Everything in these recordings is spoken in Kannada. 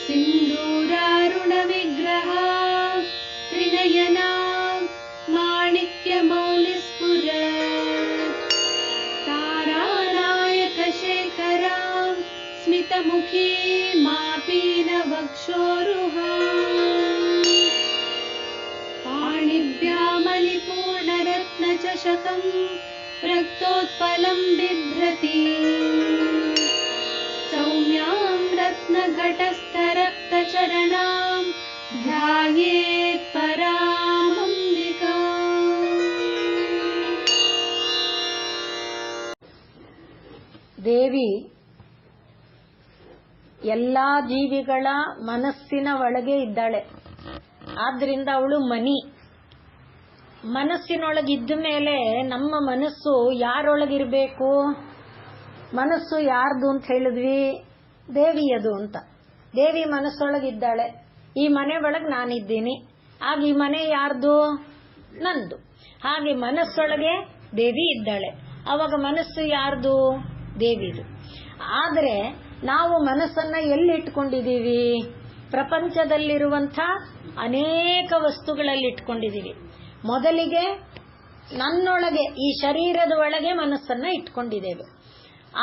सिन्दूरारुणविग्रह त्रिनयना माणिक्यमौलिस्फुरत् तारानायकशेखरां स्मितमुखी मापीनवक्षोरुहाम् पाणिभ्यामलिपूर्णरत्नचषकं रक्तोत्पलं बिभ्रति सौम्यां रत्नघटस्थरक्तचरणां ध्यायेत् परामम्बिकाम्। ದೇವಿ ಎಲ್ಲಾ ಜೀವಿಗಳ ಮನಸ್ಸಿನ ಒಳಗೆ ಇದ್ದಾಳೆ. ಆದ್ರಿಂದ ಅವಳು ಮನಸ್ಸಿನೊಳಗಿದ್ದ ಮೇಲೆ ನಮ್ಮ ಮನಸ್ಸು ಯಾರೊಳಗಿರ್ಬೇಕು? ಮನಸ್ಸು ಯಾರ್ದು ಅಂತ ಹೇಳಿದ್ವಿ? ದೇವಿಯದು ಅಂತ. ದೇವಿ ಮನಸ್ಸೊಳಗಿದ್ದಾಳೆ. ಈ ಮನೆ ಒಳಗೆ ನಾನಿದ್ದೀನಿ. ಆಗ ಈ ಮನೆ ಯಾರ್ದು? ನಂದು. ಹಾಗೆ ಮನಸ್ಸೊಳಗೆ ದೇವಿ ಇದ್ದಾಳೆ. ಅವಾಗ ಮನಸ್ಸು ಯಾರ್ದು? ದೇವಿದು. ಆದರೆ ನಾವು ಮನಸ್ಸನ್ನ ಎಲ್ಲಿ ಇಟ್ಕೊಂಡಿದ್ದೀವಿ? ಪ್ರಪಂಚದಲ್ಲಿರುವಂಥ ಅನೇಕ ವಸ್ತುಗಳಲ್ಲಿ ಇಟ್ಕೊಂಡಿದ್ದೀವಿ. ಮೊದಲಿಗೆ ನನ್ನೊಳಗೆ, ಈ ಶರೀರದ ಒಳಗೆ ಮನಸ್ಸನ್ನ ಇಟ್ಕೊಂಡಿದ್ದೇವೆ.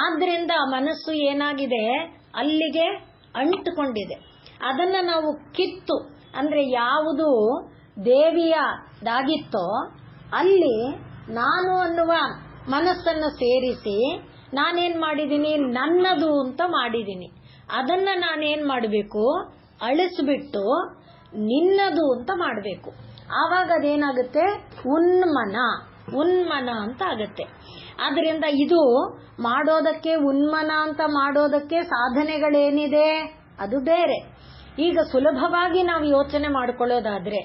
ಆದ್ರಿಂದ ಮನಸ್ಸು ಏನಾಗಿದೆ? ಅಲ್ಲಿಗೆ ಅಂಟುಕೊಂಡಿದೆ. ಅದನ್ನ ನಾವು ಕಿತ್ತು, ಅಂದ್ರೆ ಯಾವುದು ದೇವಿಯದಾಗಿತ್ತೋ ಅಲ್ಲಿ ನಾನು ಅನ್ನುವ ಮನಸ್ಸನ್ನು ಸೇರಿಸಿ ನಾನೇನ್ ಮಾಡಿದ್ದೀನಿ? ನನ್ನದು ಅಂತ ಮಾಡಿದ್ದೀನಿ. ಅದನ್ನ ನಾನೇನ್ ಮಾಡಬೇಕು? ಅಳಿಸ್ಬಿಟ್ಟು ನಿನ್ನದು ಅಂತ ಮಾಡಬೇಕು. ಆವಾಗ ಅದೇನಾಗುತ್ತೆ? ಉನ್ಮನ ಅಂತ ಆಗುತ್ತೆ. ಆದ್ರಿಂದ ಇದು ಮಾಡೋದಕ್ಕೆ, ಉನ್ಮನ ಅಂತ ಮಾಡೋದಕ್ಕೆ ಸಾಧನೆಗಳೇನಿದೆ ಅದು ಬೇರೆ. ಈಗ ಸುಲಭವಾಗಿ ನಾವು ಯೋಚನೆ ಮಾಡಿಕೊಳ್ಳೋದಾದ್ರೆ,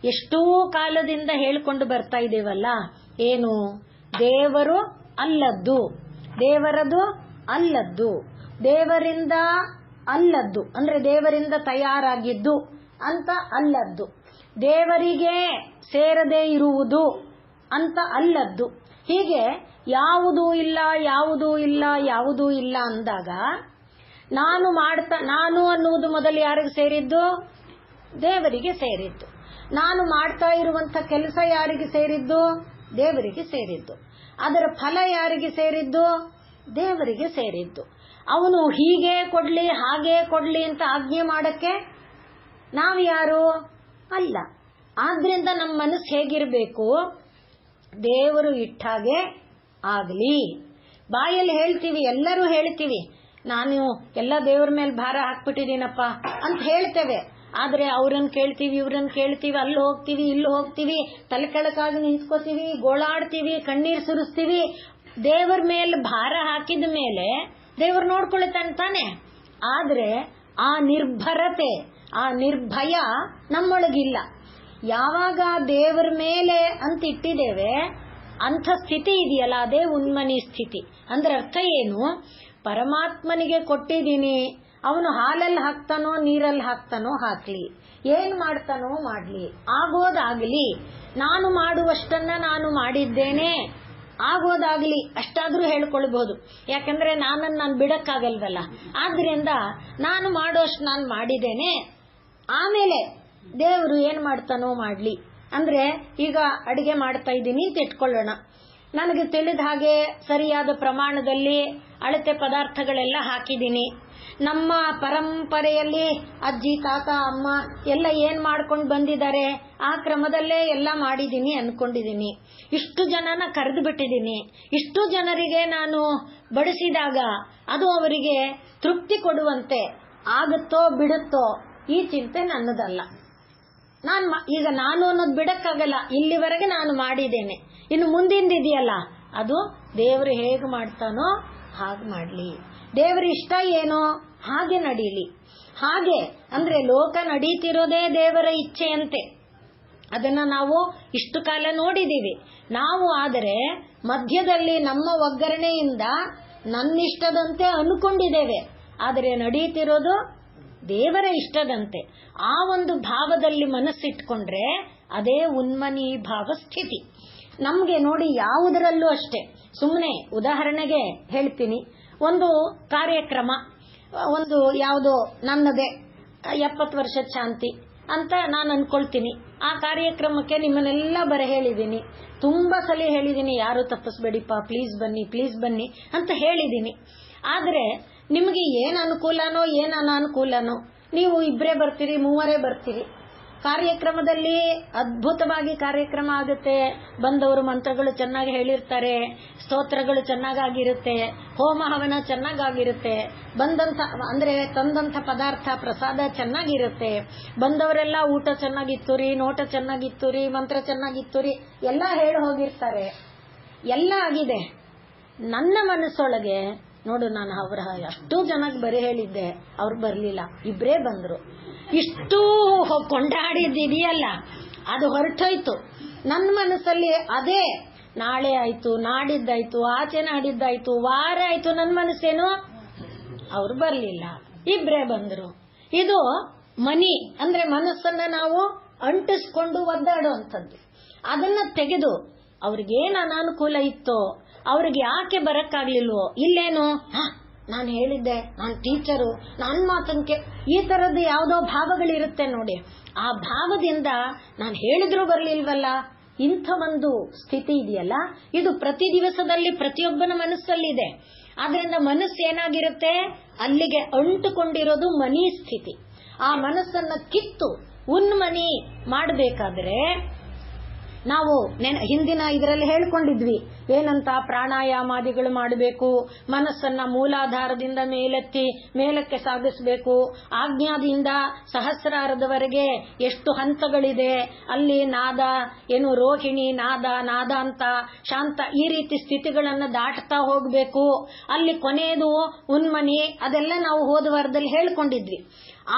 ಎಷ್ಟೋ ಕಾಲದಿಂದ ಹೇಳ್ಕೊಂಡು ಬರ್ತಾ ಇದ್ದೇವಲ್ಲ, ಏನು? ದೇವರು ಅಲ್ಲದ್ದು, ದೇವರದು ಅಲ್ಲದ್ದು, ದೇವರಿಂದ ಅಲ್ಲದ್ದು ಅಂದ್ರೆ ದೇವರಿಂದ ತಯಾರಾಗಿದ್ದು ಅಂತ ಅಲ್ಲದ್ದು, ದೇವರಿಗೆ ಸೇರದೇ ಇರುವುದು ಅಂತ ಅಲ್ಲದ್ದು. ಹೀಗೆ ಯಾವುದೂ ಇಲ್ಲ, ಯಾವುದೂ ಇಲ್ಲ, ಯಾವುದೂ ಇಲ್ಲ ಅಂದಾಗ ನಾನು ಅನ್ನುವುದು ಮೊದಲು ಯಾರಿಗೆ ಸೇರಿದ್ದು? ದೇವರಿಗೆ ಸೇರಿದ್ದು. ನಾನು ಮಾಡ್ತಾ ಇರುವಂತ ಕೆಲಸ ಯಾರಿಗೆ ಸೇರಿದ್ದು? ದೇವರಿಗೆ ಸೇರಿದ್ದು. ಅದರ ಫಲ ಯಾರಿಗೆ ಸೇರಿದ್ದು? ದೇವರಿಗೆ ಸೇರಿದ್ದು. ಅವನು ಹೀಗೆ ಕೊಡ್ಲಿ, ಹಾಗೆ ಕೊಡ್ಲಿ ಅಂತ ಆಜ್ಞೆ ಮಾಡಕ್ಕೆ ನಾವು ಯಾರು? ಅಲ್ಲ. ಆದ್ರಿಂದ ನಮ್ಮ ಮನಸ್ಸು ಹೇಗಿರ್ಬೇಕು? ದೇವರು ಇಟ್ಟಾಗೆ ಆಗ್ಲಿ. ಬಾಯಲ್ಲಿ ಹೇಳ್ತೀವಿ, ಎಲ್ಲರೂ ಹೇಳ್ತೀವಿ, ನಾನು ಎಲ್ಲ ದೇವರ ಮೇಲೆ ಭಾರ ಹಾಕ್ಬಿಟ್ಟಿದ್ದೀನಪ್ಪ ಅಂತ ಹೇಳ್ತೇವೆ. ಆದ್ರೆ ಅವ್ರನ್ನ ಕೇಳ್ತೀವಿ, ಇವ್ರನ್ನ ಕೇಳ್ತೀವಿ, ಅಲ್ಲಿ ಹೋಗ್ತೀವಿ, ಇಲ್ಲಿ ಹೋಗ್ತೀವಿ, ತಲೆ ಕೆಳಕಾಗಿ ನಿಂತ್ಕೋತೀವಿ, ಗೋಳಾಡ್ತೀವಿ, ಕಣ್ಣೀರ್ ಸುರಿಸ್ತೀವಿ. ದೇವರ ಮೇಲೆ ಭಾರ ಹಾಕಿದ ಮೇಲೆ ದೇವ್ರು ನೋಡ್ಕೊಳ್ತಾನೆ ತಾನೆ. ಆದ್ರೆ ಆ ನಿರ್ಭರತೆ, ಆ ನಿರ್ಭಯ ನಮ್ಮೊಳಗಿಲ್ಲ. ಯಾವಾಗ ದೇವರ ಮೇಲೆ ಅಂತ ಇಟ್ಟಿದ್ದೇವೆ ಅಂಥ ಸ್ಥಿತಿ ಇದೆಯಲ್ಲ, ಅದೇ ಉನ್ಮನಿ ಸ್ಥಿತಿ. ಅಂದ್ರೆ ಅರ್ಥ ಏನು? ಪರಮಾತ್ಮನಿಗೆ ಕೊಟ್ಟಿದ್ದೀನಿ, ಅವನು ಹಾಲಲ್ಲಿ ಹಾಕ್ತಾನೋ ನೀರಲ್ಲಿ ಹಾಕ್ತಾನೋ ಹಾಕ್ಲಿ, ಏನ್ ಮಾಡ್ತಾನೋ ಮಾಡ್ಲಿ, ಆಗೋದಾಗ್ಲಿ, ನಾನು ಮಾಡುವಷ್ಟನ್ನ ನಾನು ಮಾಡಿದ್ದೇನೆ, ಆಗೋದಾಗ್ಲಿ ಅಷ್ಟಾದ್ರೂ ಹೇಳ್ಕೊಳ್ಬಹುದು. ಯಾಕಂದ್ರೆ ನಾನು ಬಿಡಕ್ಕಾಗಲ್ವಲ್ಲ. ಆದ್ರಿಂದ ನಾನು ಮಾಡೋಷ್ಟು ನಾನು ಮಾಡಿದ್ದೇನೆ, ಆಮೇಲೆ ದೇವರು ಏನ್ ಮಾಡ್ತಾನೋ ಮಾಡ್ಲಿ. ಅಂದ್ರೆ ಈಗ ಅಡಿಗೆ ಮಾಡ್ತಾ ಇದ್ದೀನಿ ಅಂತ ಇಟ್ಕೊಳ್ಳೋಣ. ನನಗೆ ತಿಳಿದ ಹಾಗೆ ಸರಿಯಾದ ಪ್ರಮಾಣದಲ್ಲಿ ಅಳತೆ ಪದಾರ್ಥಗಳೆಲ್ಲ ಹಾಕಿದ್ದೀನಿ. ನಮ್ಮ ಪರಂಪರೆಯಲ್ಲಿ ಅಜ್ಜಿ, ತಾತ, ಅಮ್ಮ ಎಲ್ಲ ಏನ್ ಮಾಡ್ಕೊಂಡು ಬಂದಿದ್ದಾರೆ ಆ ಕ್ರಮದಲ್ಲೇ ಎಲ್ಲ ಮಾಡಿದ್ದೀನಿ ಅನ್ಕೊಂಡಿದ್ದೀನಿ. ಇಷ್ಟು ಜನನ ಕರೆದು ಬಿಟ್ಟಿದ್ದೀನಿ. ಇಷ್ಟು ಜನರಿಗೆ ನಾನು ಬಡಿಸಿದಾಗ ಅದು ಅವರಿಗೆ ತೃಪ್ತಿ ಕೊಡುವಂತೆ ಆಗುತ್ತೋ ಬಿಡುತ್ತೋ ಈ ಚಿಂತೆ ನನ್ನದಲ್ಲ. ಈಗ ನಾನು ಅನ್ನೋದು ಬಿಡಕ್ಕಾಗಲ್ಲ. ಇಲ್ಲಿವರೆಗೆ ನಾನು ಮಾಡಿದ್ದೇನೆ. ಇನ್ನು ಮುಂದಿಂದಿದೆಯಲ್ಲ ಅದು ದೇವರು ಹೇಗೆ ಮಾಡ್ತಾನೋ ಹಾಗೆ ಮಾಡ್ಲಿ, ದೇವರ ಇಷ್ಟ ಏನೋ ಹಾಗೆ ನಡೀಲಿ. ಹಾಗೆ ಅಂದ್ರೆ ಲೋಕ ನಡೀತಿರೋದೇ ದೇವರ ಇಚ್ಛೆಯಂತೆ. ಅದನ್ನ ನಾವು ಇಷ್ಟು ಕಾಲ ನೋಡಿದೀವಿ. ನಾವು ಆದರೆ ಮಧ್ಯದಲ್ಲಿ ನಮ್ಮ ಒಗ್ಗರಣೆಯಿಂದ ನನ್ನಿಷ್ಟದಂತೆ ಅನ್ಕೊಂಡಿದ್ದೇವೆ. ಆದರೆ ನಡೀತಿರೋದು ದೇವರ ಇಷ್ಟದಂತೆ. ಆ ಒಂದು ಭಾವದಲ್ಲಿ ಮನಸ್ಸಿಟ್ಕೊಂಡ್ರೆ ಅದೇ ಉನ್ಮನಿ ಭಾವ ಸ್ಥಿತಿ. ನಮ್ಗೆ ನೋಡಿ, ಯಾವುದರಲ್ಲೂ ಅಷ್ಟೇ. ಸುಮ್ಮನೆ ಉದಾಹರಣೆಗೆ ಹೇಳ್ತೀನಿ, ಒಂದು ಕಾರ್ಯಕ್ರಮ, ಒಂದು ಯಾವುದೋ ನನ್ನದೇ 70 ವರ್ಷದ ಶಾಂತಿ ಅಂತ ನಾನು ಅನ್ಕೊಳ್ತೀನಿ. ಆ ಕಾರ್ಯಕ್ರಮಕ್ಕೆ ನಿಮ್ಮನ್ನೆಲ್ಲ ಹೇಳಿದ್ದೀನಿ, ತುಂಬಾ ಸಲ ಹೇಳಿದ್ದೀನಿ, ಯಾರು ತಪ್ಪಿಸ್ಬೇಡಿಪ್ಪ, ಪ್ಲೀಸ್ ಬನ್ನಿ ಅಂತ ಹೇಳಿದ್ದೀನಿ. ಆದ್ರೆ ನಿಮಗೆ ಏನ್ ಅನುಕೂಲನೋ ಏನ್ ಅನಾನುಕೂಲನೋ, ನೀವು 2 ಬರ್ತೀರಿ, 3 ಬರ್ತೀರಿ. ಕಾರ್ಯಕ್ರಮದಲ್ಲಿ ಅದ್ಭುತವಾಗಿ ಕಾರ್ಯಕ್ರಮ ಆಗುತ್ತೆ. ಬಂದವರು ಮಂತ್ರಗಳು ಚೆನ್ನಾಗಿ ಹೇಳಿರ್ತಾರೆ, ಸ್ತೋತ್ರಗಳು ಚೆನ್ನಾಗಿರುತ್ತೆ, ಹೋಮ ಹವನ ಚೆನ್ನಾಗಿರುತ್ತೆ, ತಂದಂತ ಪದಾರ್ಥ ಪ್ರಸಾದ ಚೆನ್ನಾಗಿರುತ್ತೆ, ಬಂದವರೆಲ್ಲ ಊಟ ಚೆನ್ನಾಗಿತ್ತು ರೀ, ನೋಟ ಚೆನ್ನಾಗಿತ್ತು ರೀ, ಮಂತ್ರ ಚೆನ್ನಾಗಿತ್ತು ರೀ ಎಲ್ಲ ಹೇಳಿ ಹೋಗಿರ್ತಾರೆ. ಎಲ್ಲ ಆಗಿದೆ. ನನ್ನ ಮನಸ್ಸೊಳಗೆ ನೋಡು, ನಾನು ಅವರ ಅಷ್ಟು ಜನಕ್ಕೆ ಬರೀ ಹೇಳಿದ್ದೆ, ಅವ್ರು ಬರ್ಲಿಲ್ಲ, 2 ಬಂದ್ರು. ಇಷ್ಟು ಕೊಂಡಾಡಿದ್ದಿದೆಯಲ್ಲ ಅದು ಹೊರಟೋಯ್ತು. ನನ್ನ ಮನಸ್ಸಲ್ಲಿ ಅದೇ ನಾಳೆ ಆಯ್ತು, ನಾಡಿದ್ದಾಯ್ತು, ಆಚೆ ನಾಡಿದ್ದಾಯ್ತು, ವಾರ ಆಯ್ತು, ನನ್ನ ಮನಸ್ಸೇನು ಅವ್ರು ಬರ್ಲಿಲ್ಲ, 2 ಬಂದ್ರು. ಇದು ಮನಿ ಅಂದ್ರೆ ಮನಸ್ಸನ್ನ ನಾವು ಅಂಟಿಸ್ಕೊಂಡು ಒದ್ದಾಡುವಂಥದ್ದು. ಅದನ್ನ ತೆಗೆದು ಅವ್ರಿಗೇನು ಅನಾನುಕೂಲ ಇತ್ತೋ, ಅವ್ರಿಗೆ ಯಾಕೆ ಬರಕ್ಕಾಗ್ಲಿಲ್ವೋ, ಇಲ್ಲೇನು ನಾನು ಹೇಳಿದ್ದೆ, ನಾನು ಟೀಚರು, ನನ್ನ ಮಾತನ್ಕೆ, ಈ ತರದ್ದು ಯಾವುದೋ ಭಾವಗಳಿರುತ್ತೆ ನೋಡಿ, ಆ ಭಾವದಿಂದ ನಾನು ಹೇಳಿದ್ರೂ ಬರ್ಲಿಲ್ವಲ್ಲ, ಇಂಥ ಒಂದು ಸ್ಥಿತಿ ಇದೆಯಲ್ಲ, ಇದು ಪ್ರತಿ ದಿವಸದಲ್ಲಿ ಪ್ರತಿಯೊಬ್ಬನ ಮನಸ್ಸಲ್ಲಿದೆ. ಆದ್ರಿಂದ ಮನಸ್ಸು ಏನಾಗಿರುತ್ತೆ, ಅಲ್ಲಿಗೆ ಅಂಟುಕೊಂಡಿರೋದು ಮನಿ ಸ್ಥಿತಿ. ಆ ಮನಸ್ಸನ್ನ ಕಿತ್ತು ಉನ್ಮನಿ ಮಾಡಬೇಕಾದ್ರೆ ನಾವು ಹಿಂದಿನ ಇದರಲ್ಲಿ ಹೇಳ್ಕೊಂಡಿದ್ವಿ ಏನಂತ, ಪ್ರಾಣಾಯಾಮಾದಿಗಳು ಮಾಡಬೇಕು, ಮನಸ್ಸನ್ನ ಮೂಲಾಧಾರದಿಂದ ಮೇಲಕ್ಕೆ ಸಾಗಿಸಬೇಕು, ಆಜ್ಞಾದಿಂದ ಸಹಸ್ರಾರದವರೆಗೆ ಎಷ್ಟು ಹಂತಗಳಿದೆ, ಅಲ್ಲಿ ನಾದ ಏನು ರೋಹಿಣಿ ನಾದ ಅಂತ ಶಾಂತ, ಈ ರೀತಿ ಸ್ಥಿತಿಗಳನ್ನ ದಾಟ್ತಾ ಹೋಗ್ಬೇಕು, ಅಲ್ಲಿ ಕೊನೆಯದು ಉನ್ಮನಿ, ಅದೆಲ್ಲ ನಾವು ಹೋದ ವಾರದಲ್ಲಿ ಹೇಳ್ಕೊಂಡಿದ್ವಿ.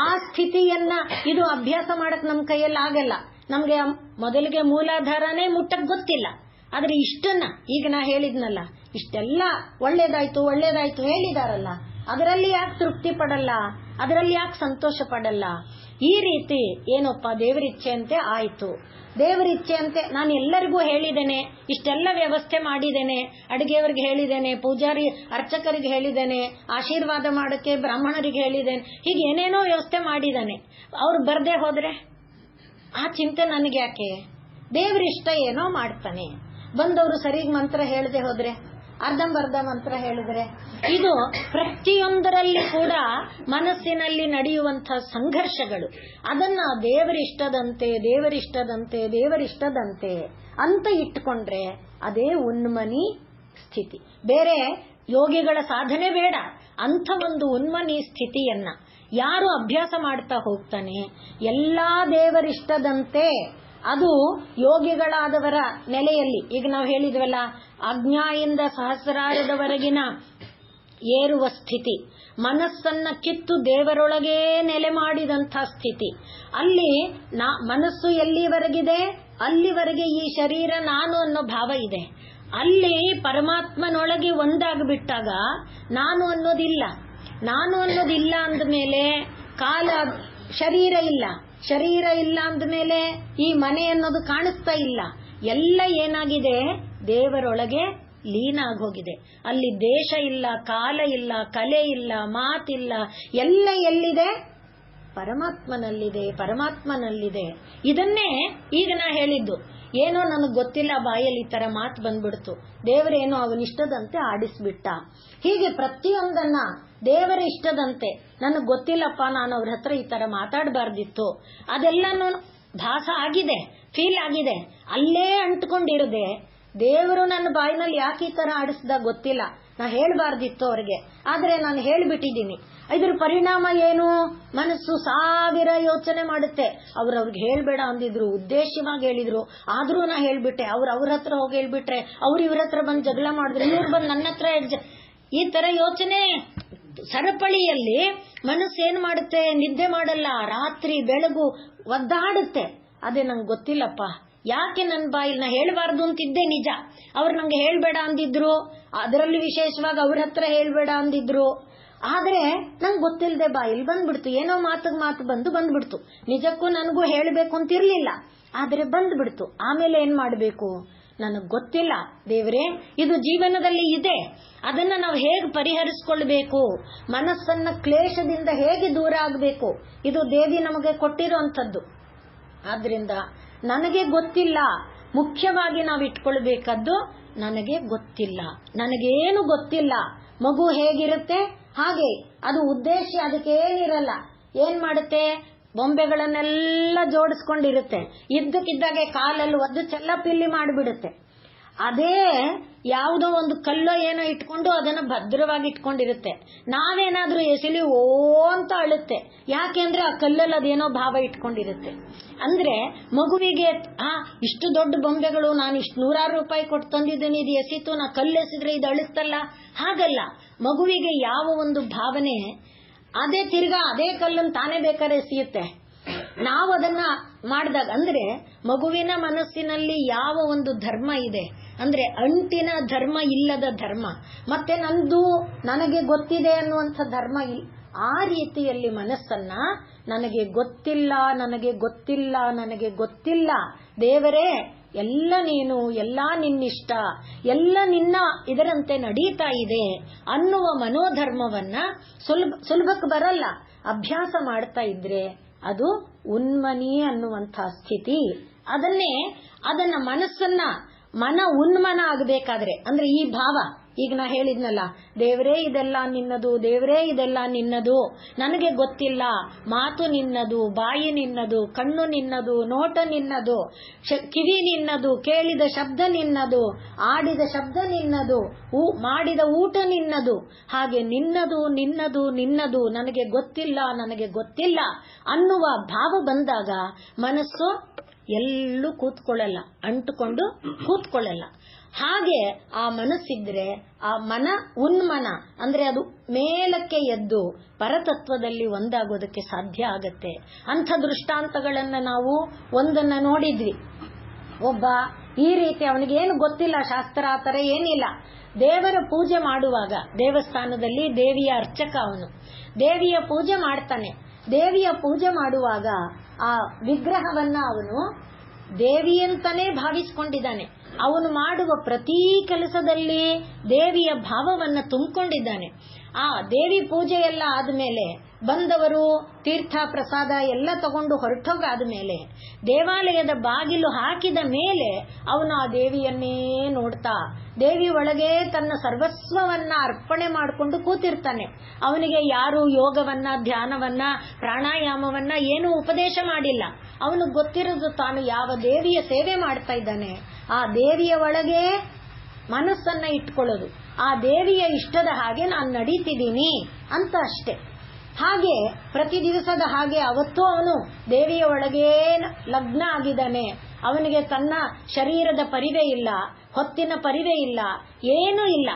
ಆ ಸ್ಥಿತಿಯನ್ನ ಇದು ಅಭ್ಯಾಸ ಮಾಡಕ್ ನಮ್ ಕೈಯಲ್ಲಿ ಆಗಲ್ಲ. ನಮ್ಗೆ ಮೊದಲಿಗೆ ಮೂಲಾಧಾರನೇ ಮುಟ್ಟಕ್ ಗೊತ್ತಿಲ್ಲ. ಆದ್ರೆ ಇಷ್ಟನ್ನ ಈಗ ನಾ ಹೇಳಿದ್ನಲ್ಲ, ಇಷ್ಟೆಲ್ಲ ಒಳ್ಳೇದಾಯ್ತು ಹೇಳಿದಾರಲ್ಲ, ಅದರಲ್ಲಿ ಯಾಕೆ ತೃಪ್ತಿ ಪಡಲ್ಲ, ಅದರಲ್ಲಿ ಯಾಕೆ ಸಂತೋಷ ಪಡಲ್ಲ? ಈ ರೀತಿ ಏನಪ್ಪ ದೇವರಿಚ್ಛೆಯಂತೆ ಆಯ್ತು, ದೇವರಿಚ್ಛೆಯಂತೆ ನಾನು ಎಲ್ಲರಿಗೂ ಹೇಳಿದ್ದೇನೆ, ಇಷ್ಟೆಲ್ಲ ವ್ಯವಸ್ಥೆ ಮಾಡಿದ್ದೇನೆ, ಅಡಿಗೆಯವ್ರಿಗೆ ಹೇಳಿದ್ದೇನೆ, ಪೂಜಾರಿ ಅರ್ಚಕರಿಗೆ ಹೇಳಿದ್ದೇನೆ, ಆಶೀರ್ವಾದ ಮಾಡಕ್ಕೆ ಬ್ರಾಹ್ಮಣರಿಗೆ ಹೇಳಿದ್ದೇನೆ, ಹೀಗೆ ಏನೇನೋ ವ್ಯವಸ್ಥೆ ಮಾಡಿದ್ದಾನೆ. ಅವ್ರು ಬರ್ದೇ ಹೋದ್ರೆ ಆ ಚಿಂತೆ ನನಗೆ ಯಾಕೆ? ದೇವರಿಷ್ಟ ಏನೋ ಮಾಡ್ತಾನೆ. ಬಂದವರು ಸರಿಗ್ ಮಂತ್ರ ಹೇಳದೆ ಹೋದ್ರೆ, ಅರ್ಧಂಬರ್ಧ ಮಂತ್ರ ಹೇಳಿದ್ರೆ, ಇದು ಪ್ರತಿಯೊಂದರಲ್ಲಿ ಕೂಡ ಮನಸ್ಸಿನಲ್ಲಿ ನಡೆಯುವಂತಹ ಸಂಘರ್ಷಗಳು. ಅದನ್ನ ದೇವರಿಷ್ಟದಂತೆ ಅಂತ ಇಟ್ಟುಕೊಂಡ್ರೆ ಅದೇ ಉನ್ಮನಿ ಸ್ಥಿತಿ. ಬೇರೆ ಯೋಗಿಗಳ ಸಾಧನೆ ಬೇಡ. ಅಂಥ ಒಂದು ಉನ್ಮನಿ ಸ್ಥಿತಿಯನ್ನ ಯಾರು ಅಭ್ಯಾಸ ಮಾಡ್ತಾ ಹೋಗ್ತಾನೆ, ಎಲ್ಲಾ ದೇವರಿಷ್ಟದಂತೆ, ಅದು ಯೋಗಿಗಳಾದವರ ನೆಲೆಯಲ್ಲಿ. ಈಗ ನಾವು ಹೇಳಿದ್ವಲ್ಲ, ಅಜ್ಞಾಯಿಂದ ಸಹಸ್ರಾರದವರೆಗಿನ ಏರುವ ಸ್ಥಿತಿ, ಮನಸ್ಸನ್ನ ಕಿತ್ತು ದೇವರೊಳಗೇ ನೆಲೆ ಮಾಡಿದಂಥ ಸ್ಥಿತಿ. ಅಲ್ಲಿ ಮನಸ್ಸು ಎಲ್ಲಿವರೆಗಿದೆ, ಅಲ್ಲಿವರೆಗೆ ಈ ಶರೀರ ನಾನು ಅನ್ನೋ ಭಾವ ಇದೆ. ಅಲ್ಲಿ ಪರಮಾತ್ಮನೊಳಗೆ ಒಂದಾಗ್ಬಿಟ್ಟಾಗ ನಾನು ಅನ್ನೋದಿಲ್ಲ. ನಾನು ಅನ್ನೋದಿಲ್ಲ ಅಂದಮೇಲೆ ಶರೀರ ಇಲ್ಲ ಅಂದಮೇಲೆ ಈ ಮನೆ ಅನ್ನೋದು ಕಾಣಿಸ್ತಾ ಇಲ್ಲ. ಎಲ್ಲ ಏನಾಗಿದೆ, ದೇವರೊಳಗೆ ಲೀನ ಆಗೋಗಿದೆ. ಅಲ್ಲಿ ದೇಶ ಇಲ್ಲ, ಕಾಲ ಇಲ್ಲ, ಕಲೆ ಇಲ್ಲ, ಮಾತಿಲ್ಲ, ಎಲ್ಲ ಎಲ್ಲಿದೆ, ಪರಮಾತ್ಮನಲ್ಲಿದೆ. ಇದನ್ನೇ ಈಗ ನಾ ಹೇಳಿದ್ದು. ಏನೋ ನನಗೆ ಗೊತ್ತಿಲ್ಲ, ಬಾಯಲ್ಲಿ ಈ ತರ ಮಾತು ಬಂದ್ಬಿಡ್ತು, ದೇವರೇನೋ ಅವನಿಷ್ಟದಂತೆ ಆಡಿಸ್ಬಿಟ್ಟ. ಹೀಗೆ ಪ್ರತಿಯೊಂದನ್ನ ದೇವರ ಇಷ್ಟದಂತೆ, ನನಗೆ ಗೊತ್ತಿಲ್ಲಪ್ಪ, ನಾನು ಅವ್ರ ಹತ್ರ ಈ ತರ ಮಾತಾಡಬಾರ್ದಿತ್ತು, ಅದೆಲ್ಲನೂ ಭಾಸ ಆಗಿದೆ, ಫೀಲ್ ಆಗಿದೆ, ಅಲ್ಲೇ ಅಂಟ್ಕೊಂಡಿರದೆ ದೇವರು ನನ್ನ ಬಾಯಿನಲ್ಲಿ ಯಾಕೆ ಈ ತರ ಆಡಿಸ್ದ ಗೊತ್ತಿಲ್ಲ, ನಾ ಹೇಳ್ಬಾರ್ದಿತ್ತು ಅವ್ರಿಗೆ, ಆದ್ರೆ ನಾನು ಹೇಳ್ಬಿಟ್ಟಿದ್ದೀನಿ. ಇದ್ರ ಪರಿಣಾಮ ಏನು? ಮನಸ್ಸು 1000 ಯೋಚನೆ ಮಾಡುತ್ತೆ. ಅವ್ರಿಗೆ ಹೇಳ್ಬೇಡ ಅಂದಿದ್ರು, ಉದ್ದೇಶವಾಗಿ ಹೇಳಿದ್ರು, ಆದ್ರೂ ನಾ ಹೇಳ್ಬಿಟ್ಟೆ. ಅವ್ರ ಹತ್ರ ಹೋಗಿ ಹೇಳ್ಬಿಟ್ರೆ, ಇವ್ರ ಹತ್ರ ಬಂದು ಜಗಳ ಮಾಡಿದ್ರು, ಇವ್ರು ಬಂದು ನನ್ನ ಹತ್ರ ಈ ತರ ಯೋಚನೆ ಸರಪಳಿಯಲ್ಲಿ ಮನಸ್ಸು ಏನ್ ಮಾಡುತ್ತೆ, ನಿದ್ದೆ ಮಾಡಲ್ಲ, ರಾತ್ರಿ ಬೆಳಗು ಒದ್ದಾಡುತ್ತೆ. ಅದೇ ನಂಗೆ ಗೊತ್ತಿಲ್ಲಪ್ಪ, ಯಾಕೆ ನನ್ನ ಬಾಯಿಲ್ ನಾ ಹೇಳ್ಬಾರ್ದು ಅಂತಿದ್ದೆ ನಿಜ, ಅವ್ರು ನಂಗೆ ಹೇಳ್ಬೇಡ ಅಂದಿದ್ರು, ಅದರಲ್ಲಿ ವಿಶೇಷವಾಗಿ ಅವ್ರ ಹತ್ರ ಹೇಳ್ಬೇಡ ಅಂದಿದ್ರು, ಆದ್ರೆ ನಂಗೆ ಗೊತ್ತಿಲ್ಲದೆ ಬಾಯಿಲ್ ಬಂದ್ಬಿಡ್ತು, ಏನೋ ಮಾತು ಬಂದ್ಬಿಡ್ತು. ನಿಜಕ್ಕೂ ನನಗೂ ಹೇಳ್ಬೇಕು ಅಂತಿರ್ಲಿಲ್ಲ, ಆದ್ರೆ ಬಂದ್ಬಿಡ್ತು. ಆಮೇಲೆ ಏನ್ ಮಾಡ್ಬೇಕು? ನನಗೆ ಗೊತ್ತಿಲ್ಲ ದೇವರೇ, ಇದು ಜೀವನದಲ್ಲಿ ಇದೆ, ಅದನ್ನ ನಾವು ಹೇಗೆ ಪರಿಹರಿಸಿಕೊಳ್ಬೇಕು, ಮನಸ್ಸನ್ನ ಕ್ಲೇಶದಿಂದ ಹೇಗೆ ದೂರ ಆಗಬೇಕು, ಇದು ದೇವಿ ನಮಗೆ ಕೊಟ್ಟಿರುವಂಥದ್ದು. ಆದ್ರಿಂದ ನನಗೆ ಗೊತ್ತಿಲ್ಲ. ಮುಖ್ಯವಾಗಿ ನಾವು ಇಟ್ಕೊಳ್ಬೇಕಾದ್ದು ನನಗೆ ಗೊತ್ತಿಲ್ಲ, ನನಗೇನು ಗೊತ್ತಿಲ್ಲ. ಮಗು ಹೇಗಿರುತ್ತೆ ಹಾಗೆ, ಅದು ಉದ್ದೇಶ ಅದಕ್ಕೆ ಏನಿರಲ್ಲ. ಏನ್ ಮಾಡುತ್ತೆ, ಬೊಂಬೆಗಳನ್ನೆಲ್ಲ ಜೋಡಿಸ್ಕೊಂಡಿರುತ್ತೆ, ಇದ್ದಕ್ಕಿದ್ದಾಗೆ ಕಾಲಲ್ಲಿ ಒದ್ದು ಚೆಲ್ಲಪಿಲ್ಲಿ ಮಾಡಿಬಿಡುತ್ತೆ. ಅದೇ ಯಾವುದೋ ಒಂದು ಕಲ್ಲೋ ಏನೋ ಇಟ್ಕೊಂಡು ಅದನ್ನು ಭದ್ರವಾಗಿ ಇಟ್ಕೊಂಡಿರುತ್ತೆ. ನಾವೇನಾದ್ರೂ ಎಸಿಲಿ ಓ ಅಂತ ಅಳುತ್ತೆ, ಯಾಕೆಂದ್ರೆ ಆ ಕಲ್ಲಲ್ಲಿ ಅದೇನೋ ಭಾವ ಇಟ್ಕೊಂಡಿರುತ್ತೆ. ಅಂದ್ರೆ ಮಗುವಿಗೆ ಇಷ್ಟು ದೊಡ್ಡ ಬೊಂಬೆಗಳು ನಾನು ಇಷ್ಟು ₹100 ಕೊಟ್ಟು ತಂದಿದ್ದೀನಿ, ಇದು ಎಸಿತು, ನಾ ಕಲ್ಲು ಎಸಿದ್ರೆ ಇದು ಅಳುತ್ತಲ್ಲ, ಹಾಗಲ್ಲ. ಮಗುವಿಗೆ ಯಾವ ಒಂದು ಭಾವನೆ ಅದೇ ತಿರ್ಗಾ ಅದೇ ಕಲ್ಲನ್ನು ತಾನೇ ಬೇಕಾದ್ರೆ ಎಸೆಯುತ್ತೆ. ನಾವು ಅದನ್ನ ಮಾಡಿದಾಗ, ಅಂದ್ರೆ ಮಗುವಿನ ಮನಸ್ಸಿನಲ್ಲಿ ಯಾವ ಒಂದು ಧರ್ಮ ಇದೆ ಅಂದ್ರೆ ಅಂಟಿನ ಧರ್ಮ ಇಲ್ಲದ ಧರ್ಮ, ಮತ್ತೆ ನಂದು ನನಗೆ ಗೊತ್ತಿದೆ ಅನ್ನುವಂಥ ಧರ್ಮ ಆ ರೀತಿಯಲ್ಲಿ ಮನಸ್ಸನ್ನ ನನಗೆ ಗೊತ್ತಿಲ್ಲ, ನನಗೆ ಗೊತ್ತಿಲ್ಲ, ನನಗೆ ಗೊತ್ತಿಲ್ಲ ದೇವರೇ, ಎಲ್ಲ ನೀನು, ಎಲ್ಲ ನಿನ್ನಿಷ್ಟ, ಎಲ್ಲ ನಿನ್ನ ಇದರಂತೆ ನಡೀತಾ ಇದೆ ಅನ್ನುವ ಮನೋಧರ್ಮವನ್ನ ಸುಲಭಕ್ಕೆ ಬರಲ್ಲ. ಅಭ್ಯಾಸ ಮಾಡ್ತಾ ಇದ್ರೆ ಅದು ಉನ್ಮನಿ ಅನ್ನುವಂಥ ಸ್ಥಿತಿ. ಅದನ್ನ ಮನಸ್ಸನ್ನ ಮನ ಉನ್ಮನ ಆಗಬೇಕಾದ್ರೆ, ಅಂದ್ರೆ ಈ ಭಾವ ಈಗ ನಾ ಹೇಳಿದ್ನಲ್ಲ, ದೇವರೇ ಇದೆಲ್ಲ ನಿನ್ನದು, ದೇವರೇ ಇದೆಲ್ಲ ನಿನ್ನದು, ನನಗೆ ಗೊತ್ತಿಲ್ಲ, ಮಾತು ನಿನ್ನದು, ಬಾಯಿ ನಿನ್ನದು, ಕಣ್ಣು ನಿನ್ನದು, ನೋಟ ನಿನ್ನದು, ಕಿವಿ ನಿನ್ನದು, ಕೇಳಿದ ಶಬ್ದ ನಿನ್ನದು, ಆಡಿದ ಶಬ್ದ ನಿನ್ನದು, ಮಾಡಿದ ಊಟ ನಿನ್ನದು, ಹಾಗೆ ನಿನ್ನದು ನಿನ್ನದು ನಿನ್ನದು, ನನಗೆ ಗೊತ್ತಿಲ್ಲ, ನನಗೆ ಗೊತ್ತಿಲ್ಲ ಅನ್ನುವ ಭಾವ ಬಂದಾಗ ಮನಸ್ಸು ಎಲ್ಲೂ ಕೂತ್ಕೊಳ್ಳಲ್ಲ, ಅಂಟುಕೊಂಡು ಕೂತ್ಕೊಳ್ಳಲ್ಲ. ಹಾಗೆ ಆ ಮನಸ್ಸಿದ್ರೆ ಆ ಮನ ಉನ್ಮನ ಅಂದ್ರೆ ಅದು ಮೇಲಕ್ಕೆ ಎದ್ದು ಪರತತ್ವದಲ್ಲಿ ಒಂದಾಗೋದಕ್ಕೆ ಸಾಧ್ಯ ಆಗತ್ತೆ. ಅಂಥ ದೃಷ್ಟಾಂತಗಳನ್ನ ನಾವು ಒಂದನ್ನ ನೋಡಿದ್ವಿ. ಒಬ್ಬ ಈ ರೀತಿ ಅವನಿಗೇನು ಗೊತ್ತಿಲ್ಲ, ಶಾಸ್ತ್ರ ಆ ತರ ಏನಿಲ್ಲ, ದೇವರ ಪೂಜೆ ಮಾಡುವಾಗ ದೇವಸ್ಥಾನದಲ್ಲಿ ದೇವಿಯ ಅರ್ಚಕ ಅವನು ದೇವಿಯ ಪೂಜೆ ಮಾಡ್ತಾನೆ. ದೇವಿಯ ಪೂಜೆ ಮಾಡುವಾಗ ಆ ವಿಗ್ರಹವನ್ನ ಅವನು ದೇವಿಯಂತಾನೇ ಭಾವಿಸಿಕೊಂಡಿದ್ದಾನೆ. ಅವನು ಮಾಡುವ ಪ್ರತಿ ಕೆಲಸದಲ್ಲಿ ದೇವಿಯ ಭಾವವನ್ನ ತುಂಬಿಕೊಂಡಿದ್ದಾನೆ. ಆ ದೇವಿ ಪೂಜೆ ಎಲ್ಲ ಆದ್ಮೇಲೆ ಬಂದವರು ತೀರ್ಥ ಪ್ರಸಾದ ಎಲ್ಲ ತಗೊಂಡು ಹೊರಟೋಗಾದ ಮೇಲೆ ದೇವಾಲಯದ ಬಾಗಿಲು ಹಾಕಿದ ಮೇಲೆ ಅವನು ಆ ದೇವಿಯನ್ನೇ ನೋಡ್ತಾ ದೇವಿ ಒಳಗೆ ತನ್ನ ಸರ್ವಸ್ವವನ್ನ ಅರ್ಪಣೆ ಮಾಡಿಕೊಂಡು ಕೂತಿರ್ತಾನೆ. ಅವನಿಗೆ ಯಾರು ಯೋಗವನ್ನ, ಧ್ಯಾನವನ್ನ, ಪ್ರಾಣಾಯಾಮವನ್ನ ಏನು ಉಪದೇಶ ಮಾಡಿಲ್ಲ. ಅವನು ಗೊತ್ತಿರೋದು ತಾನು ಯಾವ ದೇವಿಯ ಸೇವೆ ಮಾಡ್ತಾ ಇದ್ದಾನೆ ಆ ದೇವಿಯ ಒಳಗೆ ಮನಸ್ಸನ್ನ ಇಟ್ಕೊಳ್ಳೋದು, ಆ ದೇವಿಯ ಇಷ್ಟದ ಹಾಗೆ ನಾನು ನಡೀತಿದ್ದೀನಿ ಅಂತ ಅಷ್ಟೇ. ಹಾಗೆ ಪ್ರತಿ ದಿವಸದ ಹಾಗೆ ಅವತ್ತು ಅವನು ದೇವಿಯ ಒಳಗೇ ಲಗ್ನ ಆಗಿದ್ದಾನೆ. ಅವನಿಗೆ ತನ್ನ ಶರೀರದ ಪರಿವೆ ಇಲ್ಲ, ಹೊತ್ತಿನ ಪರಿವೆ ಇಲ್ಲ, ಏನೂ ಇಲ್ಲ.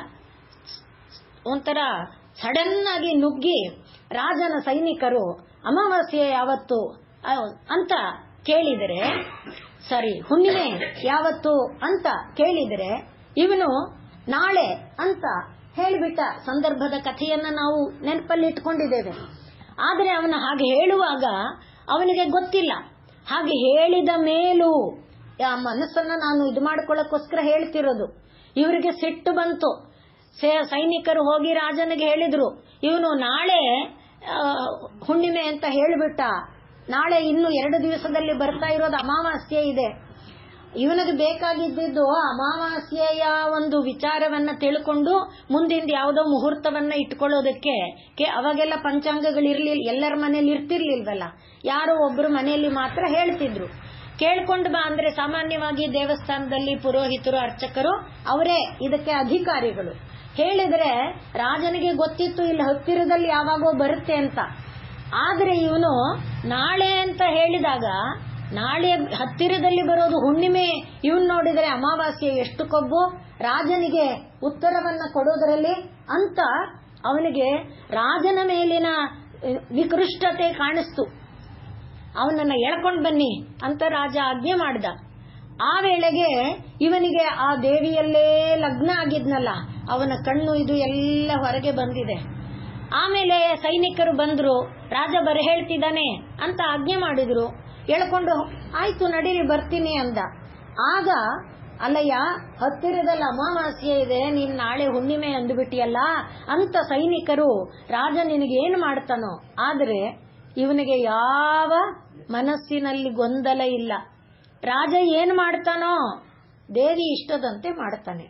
ಒಂಥರ ಸಡನ್ ಆಗಿ ನುಗ್ಗಿ ರಾಜನ ಸೈನಿಕರು ಅಮಾವಾಸ್ಯೆ ಯಾವತ್ತು ಅಂತ ಕೇಳಿದರೆ, ಸರಿ ಹುಣ್ಣಿಮೆ ಯಾವತ್ತು ಅಂತ ಕೇಳಿದರೆ ಇವನು ನಾಳೆ ಅಂತ ಹೇಳಿಬಿಟ್ಟ ಸಂದರ್ಭದ ಕಥೆಯನ್ನ ನಾವು ನೆನಪಲ್ಲಿ ಇಟ್ಕೊಂಡಿದ್ದೇವೆ. ಆದರೆ ಅವನು ಹಾಗೆ ಹೇಳುವಾಗ ಅವನಿಗೆ ಗೊತ್ತಿಲ್ಲ. ಹಾಗೆ ಹೇಳಿದ ಮೇಲೂ ಆ ಮನಸ್ಸನ್ನ ನಾನು ಇದು ಮಾಡ್ಕೊಳ್ಳೋಕ್ಕೋಸ್ಕರ ಹೇಳ್ತಿರೋದು. ಇವರಿಗೆ ಸಿಟ್ಟು ಬಂತು. ಸೈನಿಕರು ಹೋಗಿ ರಾಜನಿಗೆ ಹೇಳಿದ್ರು, ಇವನು ನಾಳೆ ಹುಣ್ಣಿಮೆ ಅಂತ ಹೇಳಿಬಿಟ್ಟ, ನಾಳೆ ಇನ್ನು 2 ದಿವಸದಲ್ಲಿ ಬರ್ತಾ ಇರೋದು ಅಮಾವಾಸ್ಯೆ ಇದೆ. ಇವನಿಗೆ ಬೇಕಾಗಿದ್ದು ಅಮಾವಾಸ್ಯೆಯ ಒಂದು ವಿಚಾರವನ್ನ ತಿಳ್ಕೊಂಡು ಮುಂದಿನ ಯಾವುದೋ ಮುಹೂರ್ತವನ್ನ ಇಟ್ಕೊಳ್ಳೋದಕ್ಕೆ. ಅವಾಗೆಲ್ಲ ಪಂಚಾಂಗಗಳಿರ್ಲಿಲ್ಲ, ಎಲ್ಲರ ಮನೇಲಿ ಇರ್ತಿರ್ಲಿಲ್ವಲ್ಲ, ಯಾರೋ ಒಬ್ರು ಮನೆಯಲ್ಲಿ ಮಾತ್ರ ಹೇಳ್ತಿದ್ರು. ಕೇಳ್ಕೊಂಡು ಬಾ ಅಂದ್ರೆ ಸಾಮಾನ್ಯವಾಗಿ ದೇವಸ್ಥಾನದಲ್ಲಿ ಪುರೋಹಿತರು, ಅರ್ಚಕರು ಅವರೇ ಇದಕ್ಕೆ ಅಧಿಕಾರಿಗಳು. ಹೇಳಿದ್ರೆ ರಾಜನಿಗೆ ಗೊತ್ತಿತ್ತು ಇಲ್ಲಿ ಹತ್ತಿರದಲ್ಲಿ ಯಾವಾಗೋ ಬರುತ್ತೆ ಅಂತ. ಆದ್ರೆ ಇವನು ನಾಳೆ ಅಂತ ಹೇಳಿದಾಗ ನಾಳೆ ಹತ್ತಿರದಲ್ಲಿ ಬರೋದು ಹುಣ್ಣಿಮೆ, ಇವನ್ ನೋಡಿದರೆ ಅಮಾವಾಸ್ಯೆ, ಎಷ್ಟು ಕೊಬ್ಬು ರಾಜನಿಗೆ ಉತ್ತರವನ್ನ ಕೊಡೋದರಲ್ಲಿ ಅಂತ ಅವನಿಗೆ ರಾಜನ ಮೇಲಿನ ವಿಕೃಷ್ಟತೆ ಕಾಣಿಸ್ತು. ಅವನನ್ನ ಎಳ್ಕೊಂಡು ಬನ್ನಿ ಅಂತ ರಾಜ ಆಜ್ಞೆ ಮಾಡಿದ. ಆ ವೇಳೆಗೆ ಇವನಿಗೆ ಆ ದೇವಿಯಲ್ಲೇ ಲಗ್ನ ಆಗಿದ್ನಲ್ಲ, ಅವನ ಕಣ್ಣು ಇದು ಎಲ್ಲ ಹೊರಗೆ ಬಂದಿದೆ. ಆಮೇಲೆ ಸೈನಿಕರು ಬಂದ್ರು, ರಾಜ ಬರ ಹೇಳ್ತಿದ್ದಾನೆ ಅಂತ ಆಜ್ಞೆ ಮಾಡಿದ್ರು. ಎಳ್ಕೊಂಡು ಆಯ್ತು ನಡೀರಿ ಬರ್ತೀನಿ ಅಂದ. ಆಗ ಅಲ್ಲಯ್ಯ, ಹತ್ತಿರದಲ್ಲಿ ಅಮಾವಾಸ್ಯೆ ಇದೆ, ನೀನ್ ನಾಳೆ ಹುಣ್ಣಿಮೆ ಅಂದುಬಿಟ್ಟಿಯಲ್ಲ ಅಂತ ಸೈನಿಕರು ರಾಜ ನಿನಗೇನು ಮಾಡ್ತಾನೋ. ಆದ್ರೆ ಇವನಿಗೆ ಯಾವ ಮನಸ್ಸಿನಲ್ಲಿ ಗೊಂದಲ ಇಲ್ಲ. ರಾಜ ಏನ್ ಮಾಡ್ತಾನೋ ದೇವಿ ಇಷ್ಟದಂತೆ ಮಾಡ್ತಾನೆ.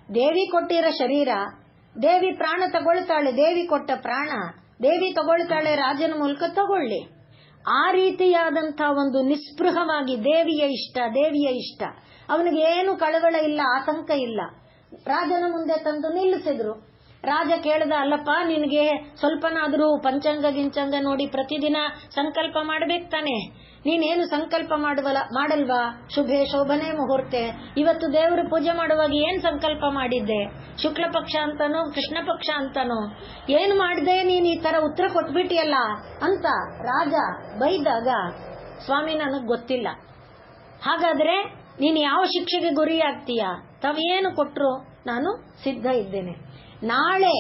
ದೇವಿ ಕೊಟ್ಟಿರೋ ಶರೀರ, ದೇವಿ ಪ್ರಾಣ ತಗೊಳ್ತಾಳೆ, ದೇವಿ ಕೊಟ್ಟ ಪ್ರಾಣ ದೇವಿ ತಗೊಳ್ತಾಳೆ, ರಾಜನ ಮೂಲಕ ತಗೊಳ್ಳಿ. ಆ ರೀತಿಯಾದಂಥ ಒಂದು ನಿಸ್ಪೃಹವಾಗಿ ದೇವಿಯ ಇಷ್ಟ, ಅವನಿಗೆ ಏನು ಕಳವಳ ಇಲ್ಲ, ಆತಂಕ ಇಲ್ಲ. ರಾಜನ ಮುಂದೆ ತಂದು ನಿಲ್ಲಿಸಿದ್ರು. ರಾಜ ಕೇಳ್ದ, ಅಲ್ಲಪ್ಪ ನಿನಗೆ ಸ್ವಲ್ಪನಾದ್ರೂ ಪಂಚಾಂಗ ನೋಡಿ ಪ್ರತಿದಿನ ಸಂಕಲ್ಪ ಮಾಡ್ಬೇಕು ತಾನೆ, ನೀನೇನು ಸಂಕಲ್ಪ ಮಾಡಲ್ವಾ? ಶುಭೆ ಶೋಭನೆ ಮುಹೂರ್ತೆ, ಇವತ್ತು ದೇವರ ಪೂಜೆ ಮಾಡುವಾಗ ಏನ್ ಸಂಕಲ್ಪ ಮಾಡಿದ್ದೆ? ಶುಕ್ಲ ಪಕ್ಷ ಅಂತಾನೋ ಕೃಷ್ಣ ಪಕ್ಷ ಅಂತಾನೋ ಏನು ಮಾಡಿದೆ? ನೀನ್ ಈ ತರ ಉತ್ತರ ಕೊಟ್ಬಿಟ್ಟಿಯಲ್ಲ ಅಂತ ರಾಜ ಬೈದಾಗ, ಸ್ವಾಮಿ ನನಗ್ ಗೊತ್ತಿಲ್ಲ, ಹಾಗಾದ್ರೆ ನೀನು ಯಾವ ಶಿಕ್ಷೆಗೆ ಗುರಿಯಾಗ್ತೀಯ? ತಾವೇನು ಕೊಟ್ರು ನಾನು ಸಿದ್ಧ ಇದ್ದೇನೆ. ನಾಳೆ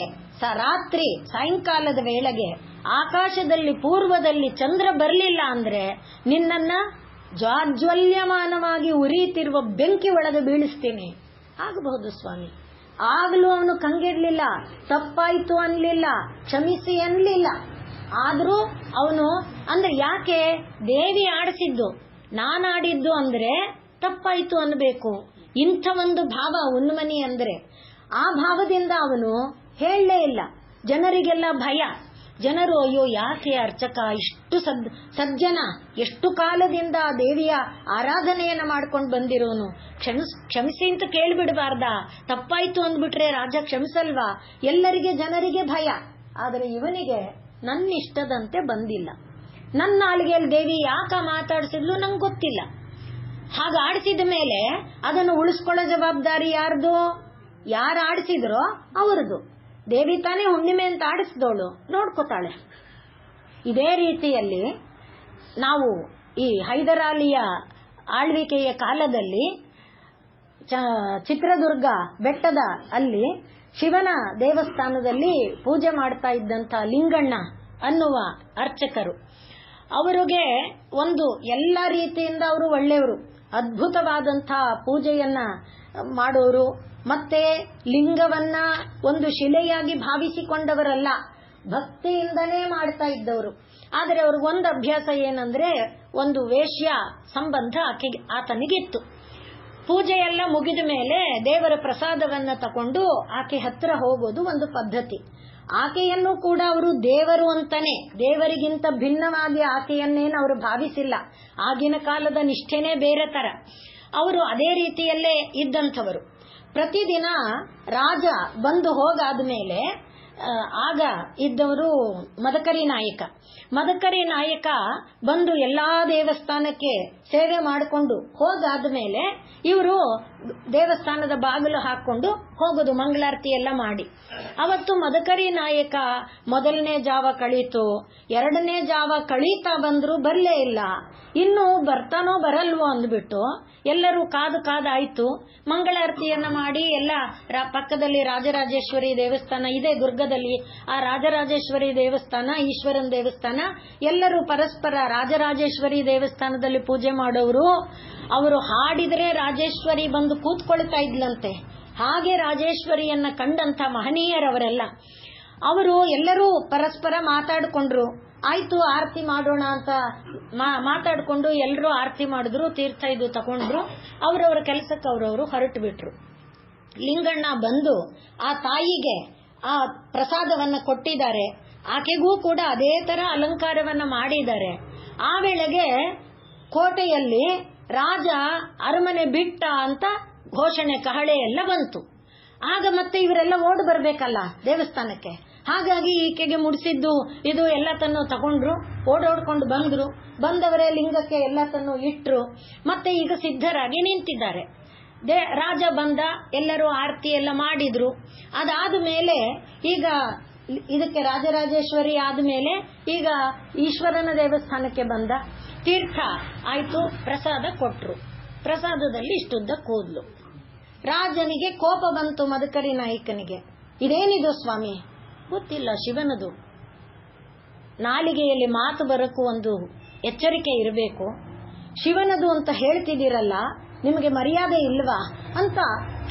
ರಾತ್ರಿ ಸಾಯಂಕಾಲದ ವೇಳೆಗೆ ಆಕಾಶದಲ್ಲಿ ಪೂರ್ವದಲ್ಲಿ ಚಂದ್ರ ಬರಲಿಲ್ಲ ಅಂದ್ರೆ ನಿನ್ನನ್ನ ಜಾಜ್ವಲ್ಯಮಾನವಾಗಿ ಉರಿಯುತ್ತಿರುವ ಬೆಂಕಿ ಒಳಗೆ ಬೀಳಿಸ್ತೀನಿ. ಆಗಬಹುದು ಸ್ವಾಮಿ. ಆಗ್ಲೂ ಅವನು ಕಂಗೆಡ್ಲಿಲ್ಲ, ತಪ್ಪಾಯ್ತು ಅನ್ಲಿಲ್ಲ, ಕ್ಷಮಿಸಿ ಅನ್ಲಿಲ್ಲ. ಆದ್ರೂ ಅವನು ಅಂದ್ರೆ ಯಾಕೆ ದೇವಿ ಆಡಿಸಿದ್ದು, ನಾನಾಡಿದ್ದು ಅಂದ್ರೆ ತಪ್ಪಾಯ್ತು ಅನ್ಬೇಕು. ಇಂಥ ಒಂದು ಭಾವ ಉನ್ಮನಿ ಅಂದ್ರೆ ಆ ಭಾವದಿಂದ ಅವನು ಹೇಳಲೇ ಇಲ್ಲ. ಜನರಿಗೆಲ್ಲ ಭಯ. ಜನರು ಅಯ್ಯೋ ಯಾಕೆ ಅರ್ಚಕ ಇಷ್ಟು ಸಜ್ಜನ, ಎಷ್ಟು ಕಾಲದಿಂದ ಆ ದೇವಿಯ ಆರಾಧನೆಯನ್ನ ಮಾಡ್ಕೊಂಡು ಬಂದಿರೋನು, ಕ್ಷಮಿಸಿ ಅಂತ ಕೇಳ್ಬಿಡಬಾರ್ದ? ತಪ್ಪಾಯ್ತು ಅಂದ್ಬಿಟ್ರೆ ರಾಜ ಕ್ಷಮಿಸಲ್ವಾ? ಎಲ್ಲರಿಗೆ ಜನರಿಗೆ ಭಯ. ಆದರೆ ಇವನಿಗೆ ನನ್ನ ಇಷ್ಟದಂತೆ ಬಂದಿಲ್ಲ. ನನ್ನ ನಾಲಿಗೆಯಲ್ಲಿ ದೇವಿ ಯಾಕ ಮಾತಾಡಿಸಿದ್ಲು ನಂಗೆ ಗೊತ್ತಿಲ್ಲ. ಹಾಗ ಆಡಿಸಿದ ಮೇಲೆ ಅದನ್ನು ಉಳಿಸ್ಕೊಳ್ಳೋ ಜವಾಬ್ದಾರಿ ಯಾರ್ದು? ಯಾರು ಆಡಿಸಿದ್ರೋ ಅವರದು. ದೇವಿ ತಾನೇ ಹುಣ್ಣಿಮೆ ಅಂತ ಆಡಿಸಿದವಳು, ನೋಡ್ಕೋತಾಳೆ. ಇದೇ ರೀತಿಯಲ್ಲಿ ನಾವು ಈ ಹೈದರಾಲಿಯ ಆಳ್ವಿಕೆಯ ಕಾಲದಲ್ಲಿ ಚಿತ್ರದುರ್ಗ ಬೆಟ್ಟದ ಅಲ್ಲಿ ಶಿವನ ದೇವಸ್ಥಾನದಲ್ಲಿ ಪೂಜೆ ಮಾಡ್ತಾ ಇದ್ದಂತ ಲಿಂಗಣ್ಣ ಅನ್ನುವ ಅರ್ಚಕರು, ಅವರಿಗೆ ಒಂದು ಎಲ್ಲ ರೀತಿಯಿಂದ ಅವರು ಒಳ್ಳೆಯವರು, ಅದ್ಭುತವಾದಂಥ ಪೂಜೆಯನ್ನ ಮಾಡೋರು. ಮತ್ತೆ ಲಿಂಗವನ್ನ ಒಂದು ಶಿಲೆಯಾಗಿ ಭಾವಿಸಿಕೊಂಡವರಲ್ಲ, ಭಕ್ತಿಯಿಂದನೇ ಮಾಡ್ತಾ ಇದ್ದವರು. ಆದರೆ ಅವ್ರಿಗೊಂದು ಅಭ್ಯಾಸ ಏನಂದ್ರೆ, ಒಂದು ವೇಶ್ಯ ಸಂಬಂಧ ಆತನಿಗಿತ್ತು. ಪೂಜೆಯೆಲ್ಲ ಮುಗಿದ ಮೇಲೆ ದೇವರ ಪ್ರಸಾದವನ್ನ ತಕೊಂಡು ಆಕೆ ಹತ್ರ ಹೋಗೋದು ಒಂದು ಪದ್ಧತಿ. ಆಕೆಯನ್ನು ಕೂಡ ಅವರು ದೇವರು ಅಂತಾನೆ, ದೇವರಿಗಿಂತ ಭಿನ್ನವಾಗಿ ಆಕೆಯನ್ನೇನು ಅವರು ಭಾವಿಸಿಲ್ಲ. ಆಗಿನ ಕಾಲದ ನಿಷ್ಠೆನೇ ಬೇರೆ ತರ. ಅವರು ಅದೇ ರೀತಿಯಲ್ಲೇ ಇದ್ದಂಥವರು. ಪ್ರತಿದಿನ ರಾಜ ಬಂದು ಹೋಗಾದ ಮೇಲೆ ಆಗ ಇದ್ದವರು ಮದಕರಿ ನಾಯಕ ಬಂದು ಎಲ್ಲಾ ದೇವಸ್ಥಾನಕ್ಕೆ ಸೇವೆ ಮಾಡಿಕೊಂಡು ಹೋಗಾದ ಮೇಲೆ ಇವರು ದೇವಸ್ಥಾನದ ಬಾಗಿಲು ಹಾಕೊಂಡು ಹೋಗೋದು, ಮಂಗಳಾರತಿ ಎಲ್ಲ ಮಾಡಿ. ಅವತ್ತು ಮದಕರಿ ನಾಯಕ ಮೊದಲನೇ ಜಾವ ಕಳೀತು, ಎರಡನೇ ಜಾವ ಕಳೀತಾ ಬಂದ್ರು, ಬರ್ಲೇ ಇಲ್ಲ. ಇನ್ನು ಬರ್ತಾನೋ ಬರಲ್ವೋ ಅಂದ್ಬಿಟ್ಟು ಎಲ್ಲರೂ ಕಾದಾಯ್ತು. ಮಂಗಳಾರತಿಯನ್ನ ಮಾಡಿ ಎಲ್ಲ ಪಕ್ಕದಲ್ಲಿ ರಾಜರಾಜೇಶ್ವರಿ ದೇವಸ್ಥಾನ ಇದೆ ದುರ್ಗದಲ್ಲಿ, ಆ ರಾಜರಾಜೇಶ್ವರಿ ದೇವಸ್ಥಾನ, ಈಶ್ವರನ ದೇವಸ್ಥಾನ, ಎಲ್ಲರೂ ಪರಸ್ಪರ ರಾಜರಾಜೇಶ್ವರಿ ದೇವಸ್ಥಾನದಲ್ಲಿ ಪೂಜೆ ಮಾಡೋರು. ಅವರು ಹಾಡಿದ್ರೆ ರಾಜೇಶ್ವರಿ ಬಂದು ಕೂತ್ಕೊಳ್ತಾ ಇದ್ಲಂತೆ. ಹಾಗೆ ರಾಜೇಶ್ವರಿಯನ್ನ ಕಂಡಂತ ಮಹನೀಯರವರೆಲ್ಲ ಅವರು ಎಲ್ಲರೂ ಪರಸ್ಪರ ಮಾತಾಡಿಕೊಂಡ್ರು. ಆಯ್ತು ಆರತಿ ಮಾಡೋಣ ಅಂತ ಮಾತಾಡ್ಕೊಂಡು ಎಲ್ಲರೂ ಆರತಿ ಮಾಡಿದ್ರು, ತೀರ್ಥ ಇದು ತಗೊಂಡ್ರು. ಅವರವರ ಕೆಲಸಕ್ಕೆ ಅವರವರು ಹೊರಟು ಬಿಟ್ರು. ಲಿಂಗಣ್ಣ ಬಂದು ಆ ತಾಯಿಗೆ ಆ ಪ್ರಸಾದವನ್ನ ಕೊಟ್ಟಿದ್ದಾರೆ. ಆಕೆಗೂ ಕೂಡ ಅದೇ ತರ ಅಲಂಕಾರವನ್ನ ಮಾಡಿದ್ದಾರೆ. ಆ ವೇಳೆಗೆ ಕೋಟೆಯಲ್ಲಿ ರಾಜ ಅರಮನೆ ಬಿಟ್ಟ ಅಂತ ಘೋಷಣೆ, ಕಹಳೆ ಎಲ್ಲ ಬಂತು. ಆಗ ಮತ್ತೆ ಇವರೆಲ್ಲ ಓಡ್ ಬರ್ಬೇಕಲ್ಲ ದೇವಸ್ಥಾನಕ್ಕೆ. ಹಾಗಾಗಿ ಈಕೆಗೆ ಮುಡಿಸಿದ್ದು ಇದು ಎಲ್ಲ ತನ್ನು ತಗೊಂಡ್ರು, ಓಡೋಡ್ಕೊಂಡು ಬಂದ್ರು. ಬಂದವರೇ ಲಿಂಗಕ್ಕೆ ಎಲ್ಲ ತನ್ನು ಇಟ್ರು. ಮತ್ತೆ ಈಗ ಸಿದ್ಧರಾಗಿ ನಿಂತಿದ್ದಾರೆ. ರಾಜ ಬಂದ, ಎಲ್ಲರೂ ಆರತಿ ಎಲ್ಲ ಮಾಡಿದ್ರು. ಅದಾದ ಮೇಲೆ ಈಗ ಇದಕ್ಕೆ ರಾಜರಾಜೇಶ್ವರಿ ಆದ್ಮೇಲೆ ಈಗ ಈಶ್ವರನ ದೇವಸ್ಥಾನಕ್ಕೆ ಬಂದ. ತೀರ್ಥ ಆಯ್ತು, ಪ್ರಸಾದ ಕೊಟ್ರು. ಪ್ರಸಾದದಲ್ಲಿ ಇಷ್ಟುದ್ದ ಕೂದ್ಲು. ರಾಜನಿಗೆ ಕೋಪ ಬಂತು, ಮದಕರಿ ನಾಯಕನಿಗೆ. ಇದೇನಿದು ಸ್ವಾಮಿ? ಗೊತ್ತಿಲ್ಲ, ಶಿವನದು. ನಾಲಿಗೆಯಲ್ಲಿ ಮಾತು ಬರಕ್ಕೂ ಒಂದು ಎಚ್ಚರಿಕೆ ಇರಬೇಕು. ಶಿವನದು ಅಂತ ಹೇಳ್ತಿದ್ದೀರಲ್ಲ, ನಿಮಗೆ ಮರ್ಯಾದೆ ಇಲ್ವಾ ಅಂತ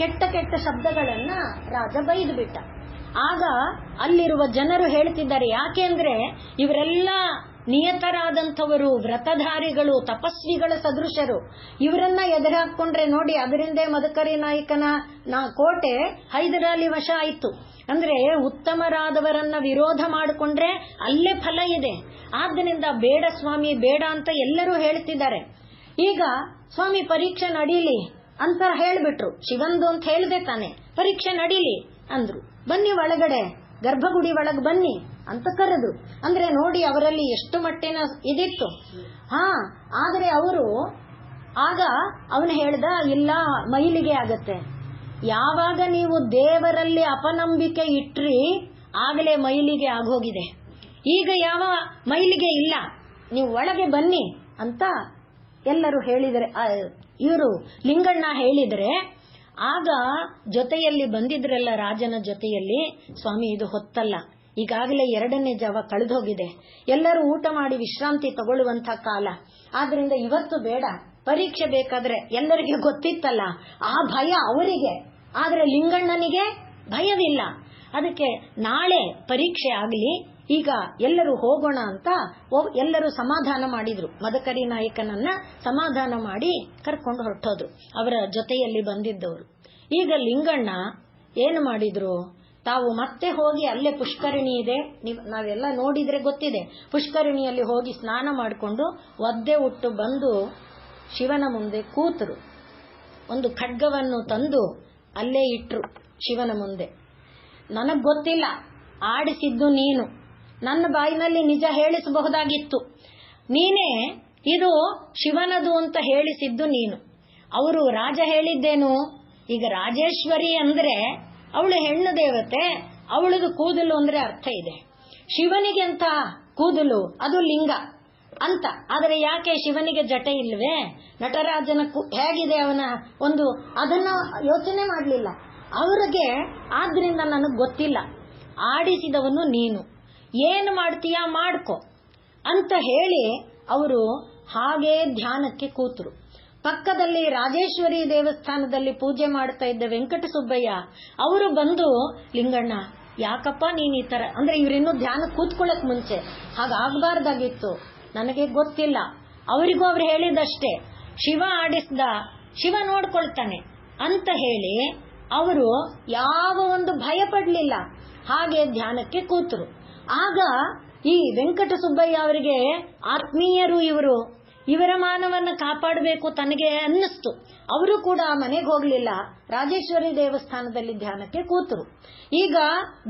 ಕೆಟ್ಟ ಕೆಟ್ಟ ಶಬ್ದಗಳನ್ನ ರಾಜ ಬೈದು ಬಿಟ್ಟ. ಆಗ ಅಲ್ಲಿರುವ ಜನರು ಹೇಳ್ತಿದ್ದಾರೆ, ಯಾಕೆ ಅಂದ್ರೆ ಇವರೆಲ್ಲ ನಿಯತರಾದಂಥವರು, ವ್ರತಧಾರಿಗಳು, ತಪಸ್ವಿಗಳ ಸದೃಶರು. ಇವರನ್ನ ಎದುರಾಕೊಂಡ್ರೆ ನೋಡಿ, ಅದರಿಂದೇ ಮದಕರಿ ನಾಯಕನ ಕೋಟೆ ಹೈದರಾಲಿ ವಶ ಆಯ್ತು. ಅಂದ್ರೆ ಉತ್ತಮರಾದವರನ್ನ ವಿರೋಧ ಮಾಡಿಕೊಂಡ್ರೆ ಅಲ್ಲೇ ಫಲ ಇದೆ. ಆದ್ದರಿಂದ ಬೇಡ ಸ್ವಾಮಿ ಬೇಡ ಅಂತ ಎಲ್ಲರೂ ಹೇಳ್ತಿದ್ದಾರೆ. ಈಗ ಸ್ವಾಮಿ ಪರೀಕ್ಷೆ ನಡೀಲಿ ಅಂತ ಹೇಳ್ಬಿಟ್ರು. ಶಿವಂದು ಅಂತ ಹೇಳ್ದೆ ತಾನೆ, ಪರೀಕ್ಷೆ ನಡೀಲಿ ಅಂದ್ರು. ಬನ್ನಿ ಒಳಗಡೆ, ಗರ್ಭಗುಡಿ ಒಳಗೆ ಬನ್ನಿ ಅಂತ ಕರೆದು. ಅಂದ್ರೆ ನೋಡಿ ಅವರಲ್ಲಿ ಎಷ್ಟು ಮಟ್ಟಿನ ಇದಿತ್ತು. ಆದರೆ ಅವರು ಆಗ ಅವನು ಹೇಳ್ದ, ಇಲ್ಲ ಮೈಲಿಗೆ ಆಗತ್ತೆ. ಯಾವಾಗ ನೀವು ದೇವರಲ್ಲಿ ಅಪನಂಬಿಕೆ ಇಟ್ರಿ ಆಗಲೇ ಮೈಲಿಗೆ ಆಗೋಗಿದೆ. ಈಗ ಯಾವ ಮೈಲಿಗೆ ಇಲ್ಲ, ನೀವು ಒಳಗೆ ಬನ್ನಿ ಅಂತ ಎಲ್ಲರೂ ಹೇಳಿದರೆ, ಇವರು ಲಿಂಗಣ್ಣ ಹೇಳಿದರೆ, ಆಗ ಜೊತೆಯಲ್ಲಿ ಬಂದಿದ್ರಲ್ಲ ರಾಜನ ಜೊತೆಯಲ್ಲಿ, ಸ್ವಾಮಿ ಇದು ಹೊತ್ತಲ್ಲ, ಈಗಾಗಲೇ 2ನೇ ಜಾವ ಕಳೆದೋಗಿದೆ, ಎಲ್ಲರೂ ಊಟ ಮಾಡಿ ವಿಶ್ರಾಂತಿ ತಗೊಳ್ಳುವಂತ ಕಾಲ, ಆದ್ರಿಂದ ಇವತ್ತು ಬೇಡ, ಪರೀಕ್ಷೆ ಬೇಕಾದ್ರೆ ಎಲ್ಲರಿಗೆ ಗೊತ್ತಿತ್ತಲ್ಲ ಆ ಭಯ ಅವರಿಗೆ, ಆದ್ರೆ ಲಿಂಗಣ್ಣನಿಗೆ ಭಯವಿಲ್ಲ. ಅದಕ್ಕೆ ನಾಳೆ ಪರೀಕ್ಷೆ ಆಗಲಿ, ಈಗ ಎಲ್ಲರೂ ಹೋಗೋಣ ಅಂತ ಎಲ್ಲರೂ ಸಮಾಧಾನ ಮಾಡಿದ್ರು. ಮದಕರಿ ನಾಯಕನನ್ನ ಸಮಾಧಾನ ಮಾಡಿ ಕರ್ಕೊಂಡು ಹೊರಟೋದ್ರು ಅವರ ಜೊತೆಯಲ್ಲಿ ಬಂದಿದ್ದವರು. ಈಗ ಲಿಂಗಣ್ಣ ಏನು ಮಾಡಿದ್ರು, ತಾವು ಮತ್ತೆ ಹೋಗಿ ಅಲ್ಲೇ ಪುಷ್ಕರಿಣಿ ಇದೆ, ನಾವೆಲ್ಲ ನೋಡಿದ್ರೆ ಗೊತ್ತಿದೆ, ಪುಷ್ಕರಿಣಿಯಲ್ಲಿ ಹೋಗಿ ಸ್ನಾನ ಮಾಡಿಕೊಂಡು ಒದ್ದೆ ಉಟ್ಟು ಬಂದು ಶಿವನ ಮುಂದೆ ಕೂತರು. ಒಂದು ಖಡ್ಗವನ್ನು ತಂದು ಅಲ್ಲೇ ಇಟ್ರು ಶಿವನ ಮುಂದೆ. ನನಗ್ ಗೊತ್ತಿಲ್ಲ, ಆಡಿಸಿದ್ದು ನೀನು, ನನ್ನ ಬಾಯಿನಲ್ಲಿ ನಿಜ ಹೇಳಿಸಬಹುದಾಗಿತ್ತು, ನೀನೇ ಇದು ಶಿವನದು ಅಂತ ಹೇಳಿಸಿದ್ದು ನೀನು. ಅವರು ರಾಜ ಹೇಳಿದ್ದೇನು, ಈಗ ರಾಜೇಶ್ವರಿ ಅಂದ್ರೆ ಅವಳು ಹೆಣ್ಣು ದೇವತೆ, ಅವಳದು ಕೂದಲು ಅಂದ್ರೆ ಅರ್ಥ ಇದೆ. ಶಿವನಿಗೆ ಅಂತ ಕೂದಲು ಅದು ಲಿಂಗ ಅಂತ. ಆದರೆ ಯಾಕೆ ಶಿವನಿಗೆ ಜಟೆ ಇಲ್ವೇ? ನಟರಾಜನ ಹೇಗಿದೆ ಅವನ ಒಂದು, ಅದನ್ನ ಯೋಚನೆ ಮಾಡಲಿಲ್ಲ ಅವರಿಗೆ. ಆದ್ರಿಂದ ನನಗೆ ಗೊತ್ತಿಲ್ಲ, ಆಡಿಸಿದವನು ನೀನು, ಏನು ಮಾಡ್ತೀಯಾ ಮಾಡ್ಕೊ ಅಂತ ಹೇಳಿ ಅವರು ಹಾಗೇ ಧ್ಯಾನಕ್ಕೆ ಕೂತರು. ಪಕ್ಕದಲ್ಲಿ ರಾಜೇಶ್ವರಿ ದೇವಸ್ಥಾನದಲ್ಲಿ ಪೂಜೆ ಮಾಡ್ತಾ ಇದ್ದ ವೆಂಕಟಸುಬ್ಬಯ್ಯ ಅವರು ಬಂದು, ಲಿಂಗಣ್ಣ ಯಾಕಪ್ಪ ನೀನ್ ಈ ತರ, ಅಂದ್ರೆ ಇವರಿನ್ನೂ ಧ್ಯಾನ ಕೂತ್ಕೊಳ್ಳಕ್ ಮುಂಚೆ ಹಾಗಾಗಬಾರ್ದಾಗಿತ್ತು, ನನಗೆ ಗೊತ್ತಿಲ್ಲ. ಅವರಿಗೂ ಅವ್ರು ಹೇಳಿದಷ್ಟೇ, ಶಿವ ಆಡಿಸ್ದ, ಶಿವ ನೋಡ್ಕೊಳ್ತಾನೆ ಅಂತ ಹೇಳಿ ಅವರು ಯಾವ ಒಂದು ಭಯ ಪಡ್ಲಿಲ್ಲ, ಹಾಗೆ ಧ್ಯಾನಕ್ಕೆ ಕೂತರು. ಆಗ ಈ ವೆಂಕಟಸುಬ್ಬಯ್ಯ ಅವರಿಗೆ ಆತ್ಮೀಯರು ಇವರು, ಇವರ ಮಾನವನ್ನ ಕಾಪಾಡಬೇಕು ತನಗೆ ಅನ್ನಿಸ್ತು. ಅವರು ಕೂಡ ಮನೆಗೆ ಹೋಗ್ಲಿಲ್ಲ, ರಾಜೇಶ್ವರಿ ದೇವಸ್ಥಾನದಲ್ಲಿ ಧ್ಯಾನಕ್ಕೆ ಕೂತರು. ಈಗ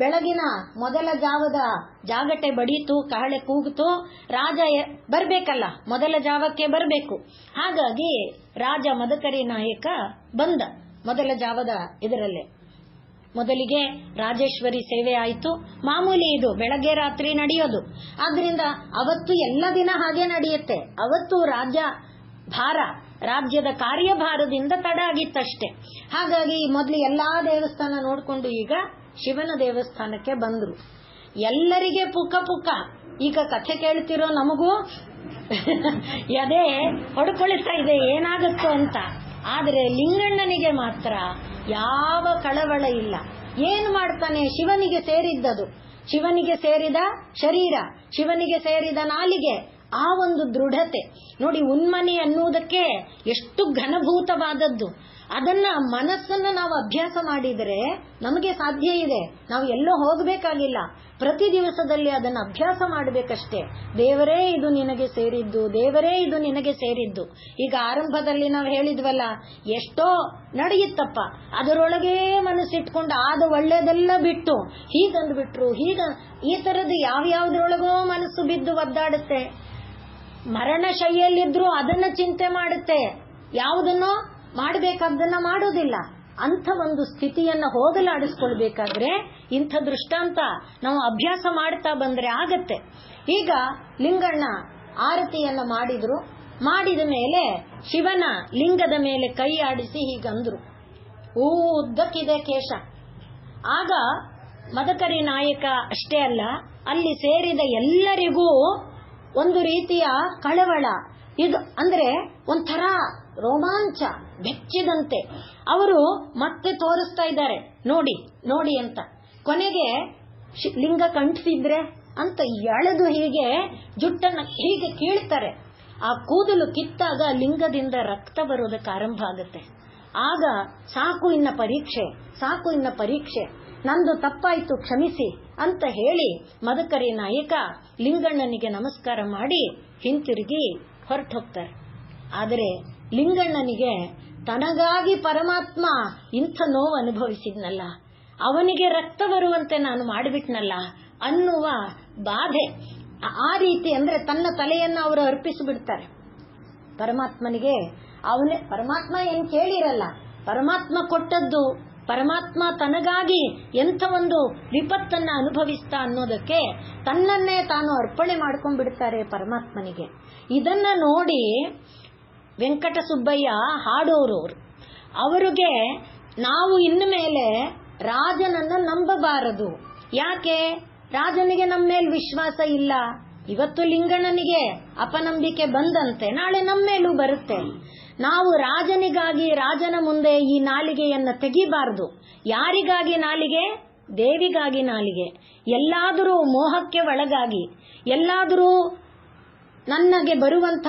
ಬೆಳಗಿನ ಮೊದಲ ಜಾವದ ಜಾಗಟೆ ಬಡೀತು, ಕಹಳೆ ಕೂಗಿತು, ರಾಜ ಬರ್ಬೇಕಲ್ಲ, ಮೊದಲ ಜಾವಕ್ಕೆ ಬರಬೇಕು. ಹಾಗಾಗಿ ರಾಜ ಮದಕರಿ ನಾಯಕ ಬಂದ ಮೊದಲ ಜಾವದ ಇದರಲ್ಲೇ. ಮೊದಲಿಗೆ ರಾಜೇಶ್ವರಿ ಸೇವೆ ಆಯಿತು. ಮಾಮೂಲಿ ಇದು ಬೆಳಗ್ಗೆ ರಾತ್ರಿ ನಡೆಯೋದು, ಆದ್ರಿಂದ ಅವತ್ತು ಎಲ್ಲ ದಿನ ಹಾಗೆ ನಡೆಯುತ್ತೆ. ಅವತ್ತು ರಾಜ್ಯದ ಕಾರ್ಯಭಾರದಿಂದ ತಡ ಆಗಿತ್ತಷ್ಟೇ. ಹಾಗಾಗಿ ಮೊದಲು ಎಲ್ಲಾ ದೇವಸ್ಥಾನ ನೋಡ್ಕೊಂಡು ಈಗ ಶಿವನ ದೇವಸ್ಥಾನಕ್ಕೆ ಬಂದ್ರು. ಎಲ್ಲರಿಗೆ ಪುಕ್ಕ ಪುಕ್ಕ, ಈಗ ಕಥೆ ಕೇಳ್ತಿರೋ ನಮಗೂ ಎದೆ ಹೊಡ್ಕೊಳ್ತಾ ಇದೆ ಏನಾಗುತ್ತೋ ಅಂತ. ಆದರೆ ಲಿಂಗಣ್ಣನಿಗೆ ಮಾತ್ರ ಯಾವ ಕಳವಳ ಇಲ್ಲ. ಏನು ಮಾಡ್ತಾನೆ, ಶಿವನಿಗೆ ಸೇರಿದ್ದದು, ಶಿವನಿಗೆ ಸೇರಿದ ಶರೀರ, ಶಿವನಿಗೆ ಸೇರಿದ ನಾಲಿಗೆ, ಆ ಒಂದು ದೃಢತೆ ನೋಡಿ. ಉನ್ಮನಿ ಅನ್ನುವುದಕ್ಕೆ ಎಷ್ಟು ಘನಭೂತವಾದದ್ದು. ಅದನ್ನ ಮನಸ್ಸನ್ನ ನಾವು ಅಭ್ಯಾಸ ಮಾಡಿದರೆ ನಮಗೆ ಸಾಧ್ಯ ಇದೆ. ನಾವು ಎಲ್ಲೋ ಹೋಗಬೇಕಾಗಿಲ್ಲ, ಪ್ರತಿ ದಿವಸದಲ್ಲಿ ಅದನ್ನ ಅಭ್ಯಾಸ ಮಾಡಬೇಕಷ್ಟೇ. ದೇವರೇ ಇದು ನಿನಗೆ ಸೇರಿದ್ದು, ದೇವರೇ ಇದು ನಿನಗೆ ಸೇರಿದ್ದು. ಈಗ ಆರಂಭದಲ್ಲಿ ನಾವು ಹೇಳಿದ್ವಲ್ಲ, ಎಷ್ಟೋ ನಡೆಯುತ್ತಪ್ಪ, ಅದರೊಳಗೇ ಮನಸ್ಸಿಟ್ಕೊಂಡು ಆದ ಒಳ್ಳೇದೆಲ್ಲ ಬಿಟ್ಟು ಹೀಗಂದ್ಬಿಟ್ರು, ಈ ತರದ್ದು ಯಾವ್ಯಾವ್ದ್ರೊಳಗೋ ಮನಸ್ಸು ಬಿದ್ದು ಒದ್ದಾಡುತ್ತೆ. ಮರಣ ಶೈಲಿಯಲ್ಲಿದ್ರು ಅದನ್ನ ಚಿಂತೆ ಮಾಡುತ್ತೆ, ಯಾವುದನ್ನೋ ಮಾಡಬೇಕಾದ್ದನ್ನ ಮಾಡೋದಿಲ್ಲ. ಅಂಥ ಒಂದು ಸ್ಥಿತಿಯನ್ನ ಹೋಗಲಾಡಿಸ್ಕೊಳ್ಬೇಕಾದ್ರೆ ಇಂಥ ದೃಷ್ಟಾಂತ ನಾವು ಅಭ್ಯಾಸ ಮಾಡ್ತಾ ಬಂದ್ರೆ ಆಗತ್ತೆ. ಈಗ ಲಿಂಗಣ್ಣ ಆರತಿಯನ್ನ ಮಾಡಿದ್ರು. ಮಾಡಿದ ಮೇಲೆ ಶಿವನ ಲಿಂಗದ ಮೇಲೆ ಕೈ ಆಡಿಸಿ ಹೀಗಂದ್ರು, ಉದ್ದಕ್ಕಿದೆ ಕೇಶ. ಆಗ ಮದಕರಿ ನಾಯಕ ಅಷ್ಟೇ ಅಲ್ಲ, ಅಲ್ಲಿ ಸೇರಿದ ಎಲ್ಲರಿಗೂ ಒಂದು ರೀತಿಯ ಕಳವಳ, ಇದು ಅಂದ್ರೆ ಒಂಥರ ರೋಮಾಂಚ. ಬೆಚ್ಚಿದಂತೆ. ಅವರು ಮತ್ತೆ ತೋರಿಸ್ತಾ ಇದ್ದಾರೆ, ನೋಡಿ ನೋಡಿ ಅಂತ. ಕೊನೆಗೆ ಲಿಂಗ ಕಂಟಿಸಿದ್ರೆ ಅಂತ ಎಳೆದು ಹೀಗೆ ಜುಟ್ಟನ್ನ ಹೀಗೆ ಕೀಳ್ತಾರೆ. ಆ ಕೂದಲು ಕಿತ್ತಾಗ ಲಿಂಗದಿಂದ ರಕ್ತ ಬರೋದಕ್ಕೆ ಆರಂಭ ಆಗುತ್ತೆ. ಆಗ ಸಾಕು ಇನ್ನ ಪರೀಕ್ಷೆ, ಸಾಕು ಇನ್ನ ಪರೀಕ್ಷೆ, ನಂದು ತಪ್ಪಾಯ್ತು ಕ್ಷಮಿಸಿ ಅಂತ ಹೇಳಿ ಮದಕರಿ ನಾಯಕ ಲಿಂಗಣ್ಣನಿಗೆ ನಮಸ್ಕಾರ ಮಾಡಿ ಹಿಂತಿರುಗಿ ಹೊರಟು ಹೋಗ್ತಾರೆ. ಆದರೆ ಲಿಂಗಣ್ಣನಿಗೆ ತನಗಾಗಿ ಪರಮಾತ್ಮ ಇಂಥ ನೋವು ಅನುಭವಿಸಿದ್ನಲ್ಲ, ಅವನಿಗೆ ರಕ್ತ ಬರುವಂತೆ ನಾನು ಮಾಡಿಬಿಟ್ನಲ್ಲ ಅನ್ನುವ ಬಾಧೆ. ಆ ರೀತಿ ಅಂದ್ರೆ ತನ್ನ ತಲೆಯನ್ನು ಅವರು ಅರ್ಪಿಸಿಬಿಡ್ತಾರೆ ಪರಮಾತ್ಮನಿಗೆ. ಪರಮಾತ್ಮ ಏನ್ ಕೇಳಿರಲ್ಲ, ಪರಮಾತ್ಮ ಕೊಟ್ಟದ್ದು, ಪರಮಾತ್ಮ ತನಗಾಗಿ ಎಂಥ ಒಂದು ವಿಪತ್ತನ್ನ ಅನುಭವಿಸ್ತಾ ಅನ್ನೋದಕ್ಕೆ ತನ್ನನ್ನೇ ತಾನು ಅರ್ಪಣೆ ಮಾಡ್ಕೊಂಡ್ಬಿಡ್ತಾರೆ ಪರಮಾತ್ಮನಿಗೆ. ಇದನ್ನ ನೋಡಿ ವೆಂಕಟ ಸುಬ್ಬಯ್ಯ ಹಾಡೋರು ಅವರಿಗೆ ನಾವು ಇನ್ನು ಮೇಲೆ ರಾಜನನ್ನ ನಂಬಬಾರದು. ಯಾಕೆ? ರಾಜನಿಗೆ ನಮ್ಮ ಮೇಲೆ ವಿಶ್ವಾಸ ಇಲ್ಲ. ಇವತ್ತು ಲಿಂಗಣ್ಣನಿಗೆ ಅಪನಂಬಿಕೆ ಬಂದಂತೆ ನಾಳೆ ನಮ್ಮ ಮೇಲೂ ಬರುತ್ತೆ. ನಾವು ರಾಜನಿಗಾಗಿ ರಾಜನ ಮುಂದೆ ಈ ನಾಲಿಗೆಯನ್ನ ತೆಗಿಬಾರದು. ಯಾರಿಗಾಗಿ ನಾಲಿಗೆ? ದೇವಿಗಾಗಿ ನಾಲಿಗೆ. ಎಲ್ಲಾದರೂ ಮೋಹಕ್ಕೆ ಒಳಗಾಗಿ, ಎಲ್ಲಾದರೂ ನನಗೆ ಬರುವಂತ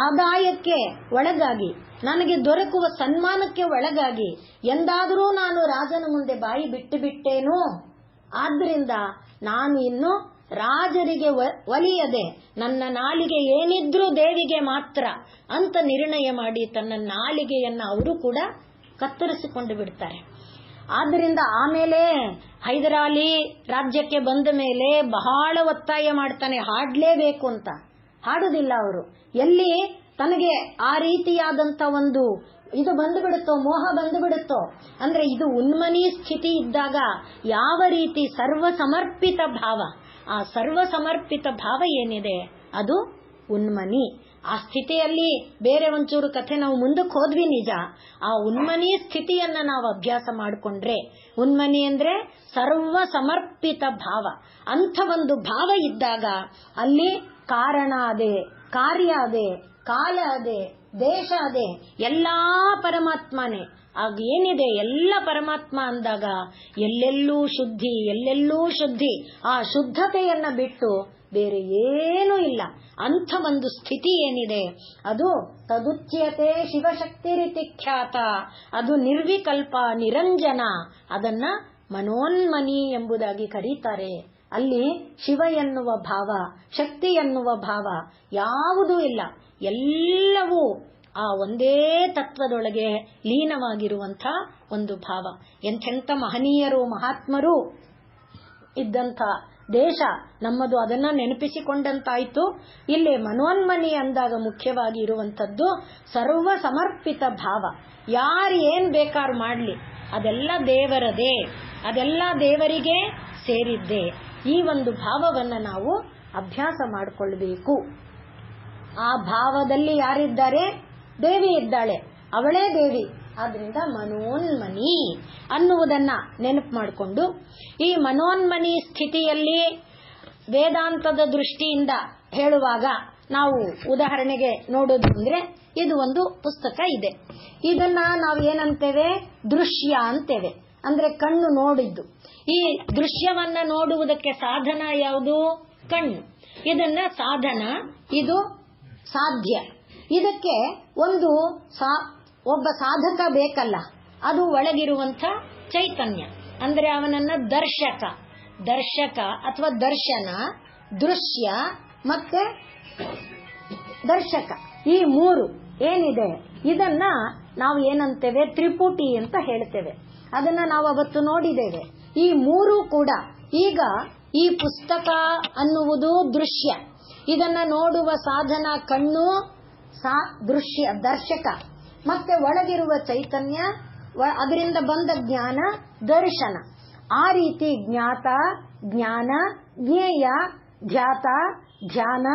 ಆದಾಯಕ್ಕೆ ಒಳಗಾಗಿ, ನನಗೆ ದೊರಕುವ ಸನ್ಮಾನಕ್ಕೆ ಒಳಗಾಗಿ ಎಂದಾದರೂ ನಾನು ರಾಜನ ಮುಂದೆ ಬಾಯಿ ಬಿಟ್ಟು ಬಿಟ್ಟೇನೋ, ಆದ್ರಿಂದ ನಾನು ಇನ್ನು ರಾಜರಿಗೆ ಒಲಿಯದೆ ನನ್ನ ನಾಲಿಗೆ ಏನಿದ್ರೂ ದೇವಿಗೆ ಮಾತ್ರ ಅಂತ ನಿರ್ಣಯ ಮಾಡಿ ತನ್ನ ನಾಲಿಗೆಯನ್ನ ಅವರು ಕೂಡ ಕತ್ತರಿಸಿಕೊಂಡು ಬಿಡ್ತಾರೆ. ಆದ್ದರಿಂದ ಆಮೇಲೆ ಹೈದರಾಲಿ ರಾಜ್ಯಕ್ಕೆ ಬಂದ ಮೇಲೆ ಬಹಳ ಒತ್ತಾಯ ಮಾಡ್ತಾನೆ, ಹಾಡ್ಲೇಬೇಕು ಅಂತ. ಹಾಡುದಿಲ್ಲ ಅವರು. ಎಲ್ಲಿ ತನಗೆ ಆ ರೀತಿಯಾದಂತ ಒಂದು ಇದು ಬಂದುಬಿಡುತ್ತೋ, ಮೋಹ ಬಂದುಬಿಡುತ್ತೋ, ಅಂದ್ರೆ ಇದು ಉನ್ಮನಿ ಸ್ಥಿತಿ ಇದ್ದಾಗ ಯಾವ ರೀತಿ ಸರ್ವ ಸಮರ್ಪಿತ ಭಾವ, ಆ ಸರ್ವ ಸಮರ್ಪಿತ ಭಾವ ಏನಿದೆ ಅದು ಉನ್ಮನಿ. ಆ ಸ್ಥಿತಿಯಲ್ಲಿ ಬೇರೆ ಒಂಚೂರು ಕಥೆ ನಾವು ಮುಂದಕ್ಕೆ ಹೋದ್ವಿ ನಿಜ. ಆ ಉನ್ಮನಿ ಸ್ಥಿತಿಯನ್ನ ನಾವು ಅಭ್ಯಾಸ ಮಾಡಿಕೊಂಡ್ರೆ, ಉನ್ಮನಿ ಅಂದ್ರೆ ಸರ್ವ ಸಮರ್ಪಿತ ಭಾವ, ಅಂಥ ಒಂದು ಭಾವ ಇದ್ದಾಗ ಅಲ್ಲಿ ಕಾರಣ ಅದೇ, ಕಾರ್ಯ ಅದೇ, ಕಾಲ ಅದೇ, ದೇಶ ಅದೇ, ಎಲ್ಲಾ ಪರಮಾತ್ಮನೇ. ಆಗ ಏನಿದೆ ಎಲ್ಲ ಪರಮಾತ್ಮ ಅಂದಾಗ ಎಲ್ಲೆಲ್ಲೂ ಶುದ್ಧಿ, ಎಲ್ಲೆಲ್ಲೂ ಶುದ್ಧಿ. ಆ ಶುದ್ಧತೆಯನ್ನ ಬಿಟ್ಟು ಬೇರೆ ಏನೂ ಇಲ್ಲ. ಅಂಥ ಒಂದು ಸ್ಥಿತಿ ಏನಿದೆ ಅದು ತದುಚ್ಯತೆ ಶಿವಶಕ್ತಿರಿತಿ ಖ್ಯಾತ, ಅದು ನಿರ್ವಿಕಲ್ಪ ನಿರಂಜನ, ಅದನ್ನ ಮನೋನ್ಮನಿ ಎಂಬುದಾಗಿ ಕರೀತಾರೆ. ಅಲ್ಲಿ ಶಿವ ಎನ್ನುವ ಭಾವ, ಶಕ್ತಿ ಎನ್ನುವ ಭಾವ ಯಾವುದೂ ಇಲ್ಲ. ಎಲ್ಲವೂ ಆ ಒಂದೇ ತತ್ವದೊಳಗೆ ಲೀನವಾಗಿರುವಂಥ ಒಂದು ಭಾವ. ಎಂಥೆಂಥ ಮಹನೀಯರು ಮಹಾತ್ಮರು ಇದ್ದಂಥ ದೇಶ ನಮ್ಮದು. ಅದನ್ನ ನೆನಪಿಸಿಕೊಂಡಂತಾಯ್ತು. ಇಲ್ಲಿ ಮನೋನ್ಮನಿ ಅಂದಾಗ ಮುಖ್ಯವಾಗಿ ಇರುವಂಥದ್ದು ಸರ್ವ ಸಮರ್ಪಿತ ಭಾವ. ಯಾರು ಏನ್ ಬೇಕಾದ್ರೂ ಮಾಡ್ಲಿ, ಅದೆಲ್ಲ ದೇವರದೇ, ಅದೆಲ್ಲ ದೇವರಿಗೆ ಸೇರಿದ್ದೆ. ಈ ಒಂದು ಭಾವವನ್ನ ನಾವು ಅಭ್ಯಾಸ ಮಾಡಿಕೊಳ್ಬೇಕು. ಆ ಭಾವದಲ್ಲಿ ಯಾರಿದ್ದಾರೆ? ದೇವಿ ಇದ್ದಾಳೆ, ಅವಳೇ ದೇವಿ. ಆದ್ರಿಂದ ಮನೋನ್ಮನಿ ಅನ್ನುವುದನ್ನ ನೆನಪು ಮಾಡಿಕೊಂಡು, ಈ ಮನೋನ್ಮನಿ ಸ್ಥಿತಿಯಲ್ಲಿ ವೇದಾಂತದ ದೃಷ್ಟಿಯಿಂದ ಹೇಳುವಾಗ ನಾವು ಉದಾಹರಣೆಗೆ ನೋಡೋದು ಅಂದ್ರೆ, ಇದು ಒಂದು ಪುಸ್ತಕ ಇದೆ. ಇದನ್ನ ನಾವು ಏನಂತೇವೆ? ದೃಶ್ಯ ಅಂತೇವೆ. ಅಂದ್ರೆ ಕಣ್ಣು ನೋಡಿದ್ದು. ಈ ದೃಶ್ಯವನ್ನ ನೋಡುವುದಕ್ಕೆ ಸಾಧನ ಯಾವುದು? ಕಣ್ಣು. ಇದನ್ನ ಸಾಧನ, ಇದು ಸಾಧ್ಯ. ಇದಕ್ಕೆ ಒಬ್ಬ ಸಾಧಕ ಬೇಕಲ್ಲ, ಅದು ಒಳಗಿರುವಂತ ಚೈತನ್ಯ. ಅಂದ್ರೆ ಅವನನ್ನ ದರ್ಶಕ ಅಥವಾ ದರ್ಶನ, ದೃಶ್ಯ ಮತ್ತೆ ದರ್ಶಕ, ಈ ಮೂರು ಏನಿದೆ ಇದನ್ನ ನಾವು ಏನಂತೇವೆ? ತ್ರಿಪುಟಿ ಅಂತ ಹೇಳ್ತೇವೆ. ಅದನ್ನ ನಾವು ಅವತ್ತು ನೋಡಿದ್ದೇವೆ. ಈ ಮೂರು ಕೂಡ ಈಗ ಈ ಪುಸ್ತಕ ಅನ್ನುವುದು ದೃಶ್ಯ, ಇದನ್ನ ನೋಡುವ ಸಾಧನ ಕಣ್ಣು, ದೃಶ್ಯ ದರ್ಶಕ, ಮತ್ತೆ ಒಳಗಿರುವ ಚೈತನ್ಯ, ಅದರಿಂದ ಬಂದ ಜ್ಞಾನ ದರ್ಶನ. ಆ ರೀತಿ ಜ್ಞಾತ, ಜ್ಞಾನ, ಜ್ಞೇಯ, ಧ್ಯಾತ, ಧ್ಯಾನ,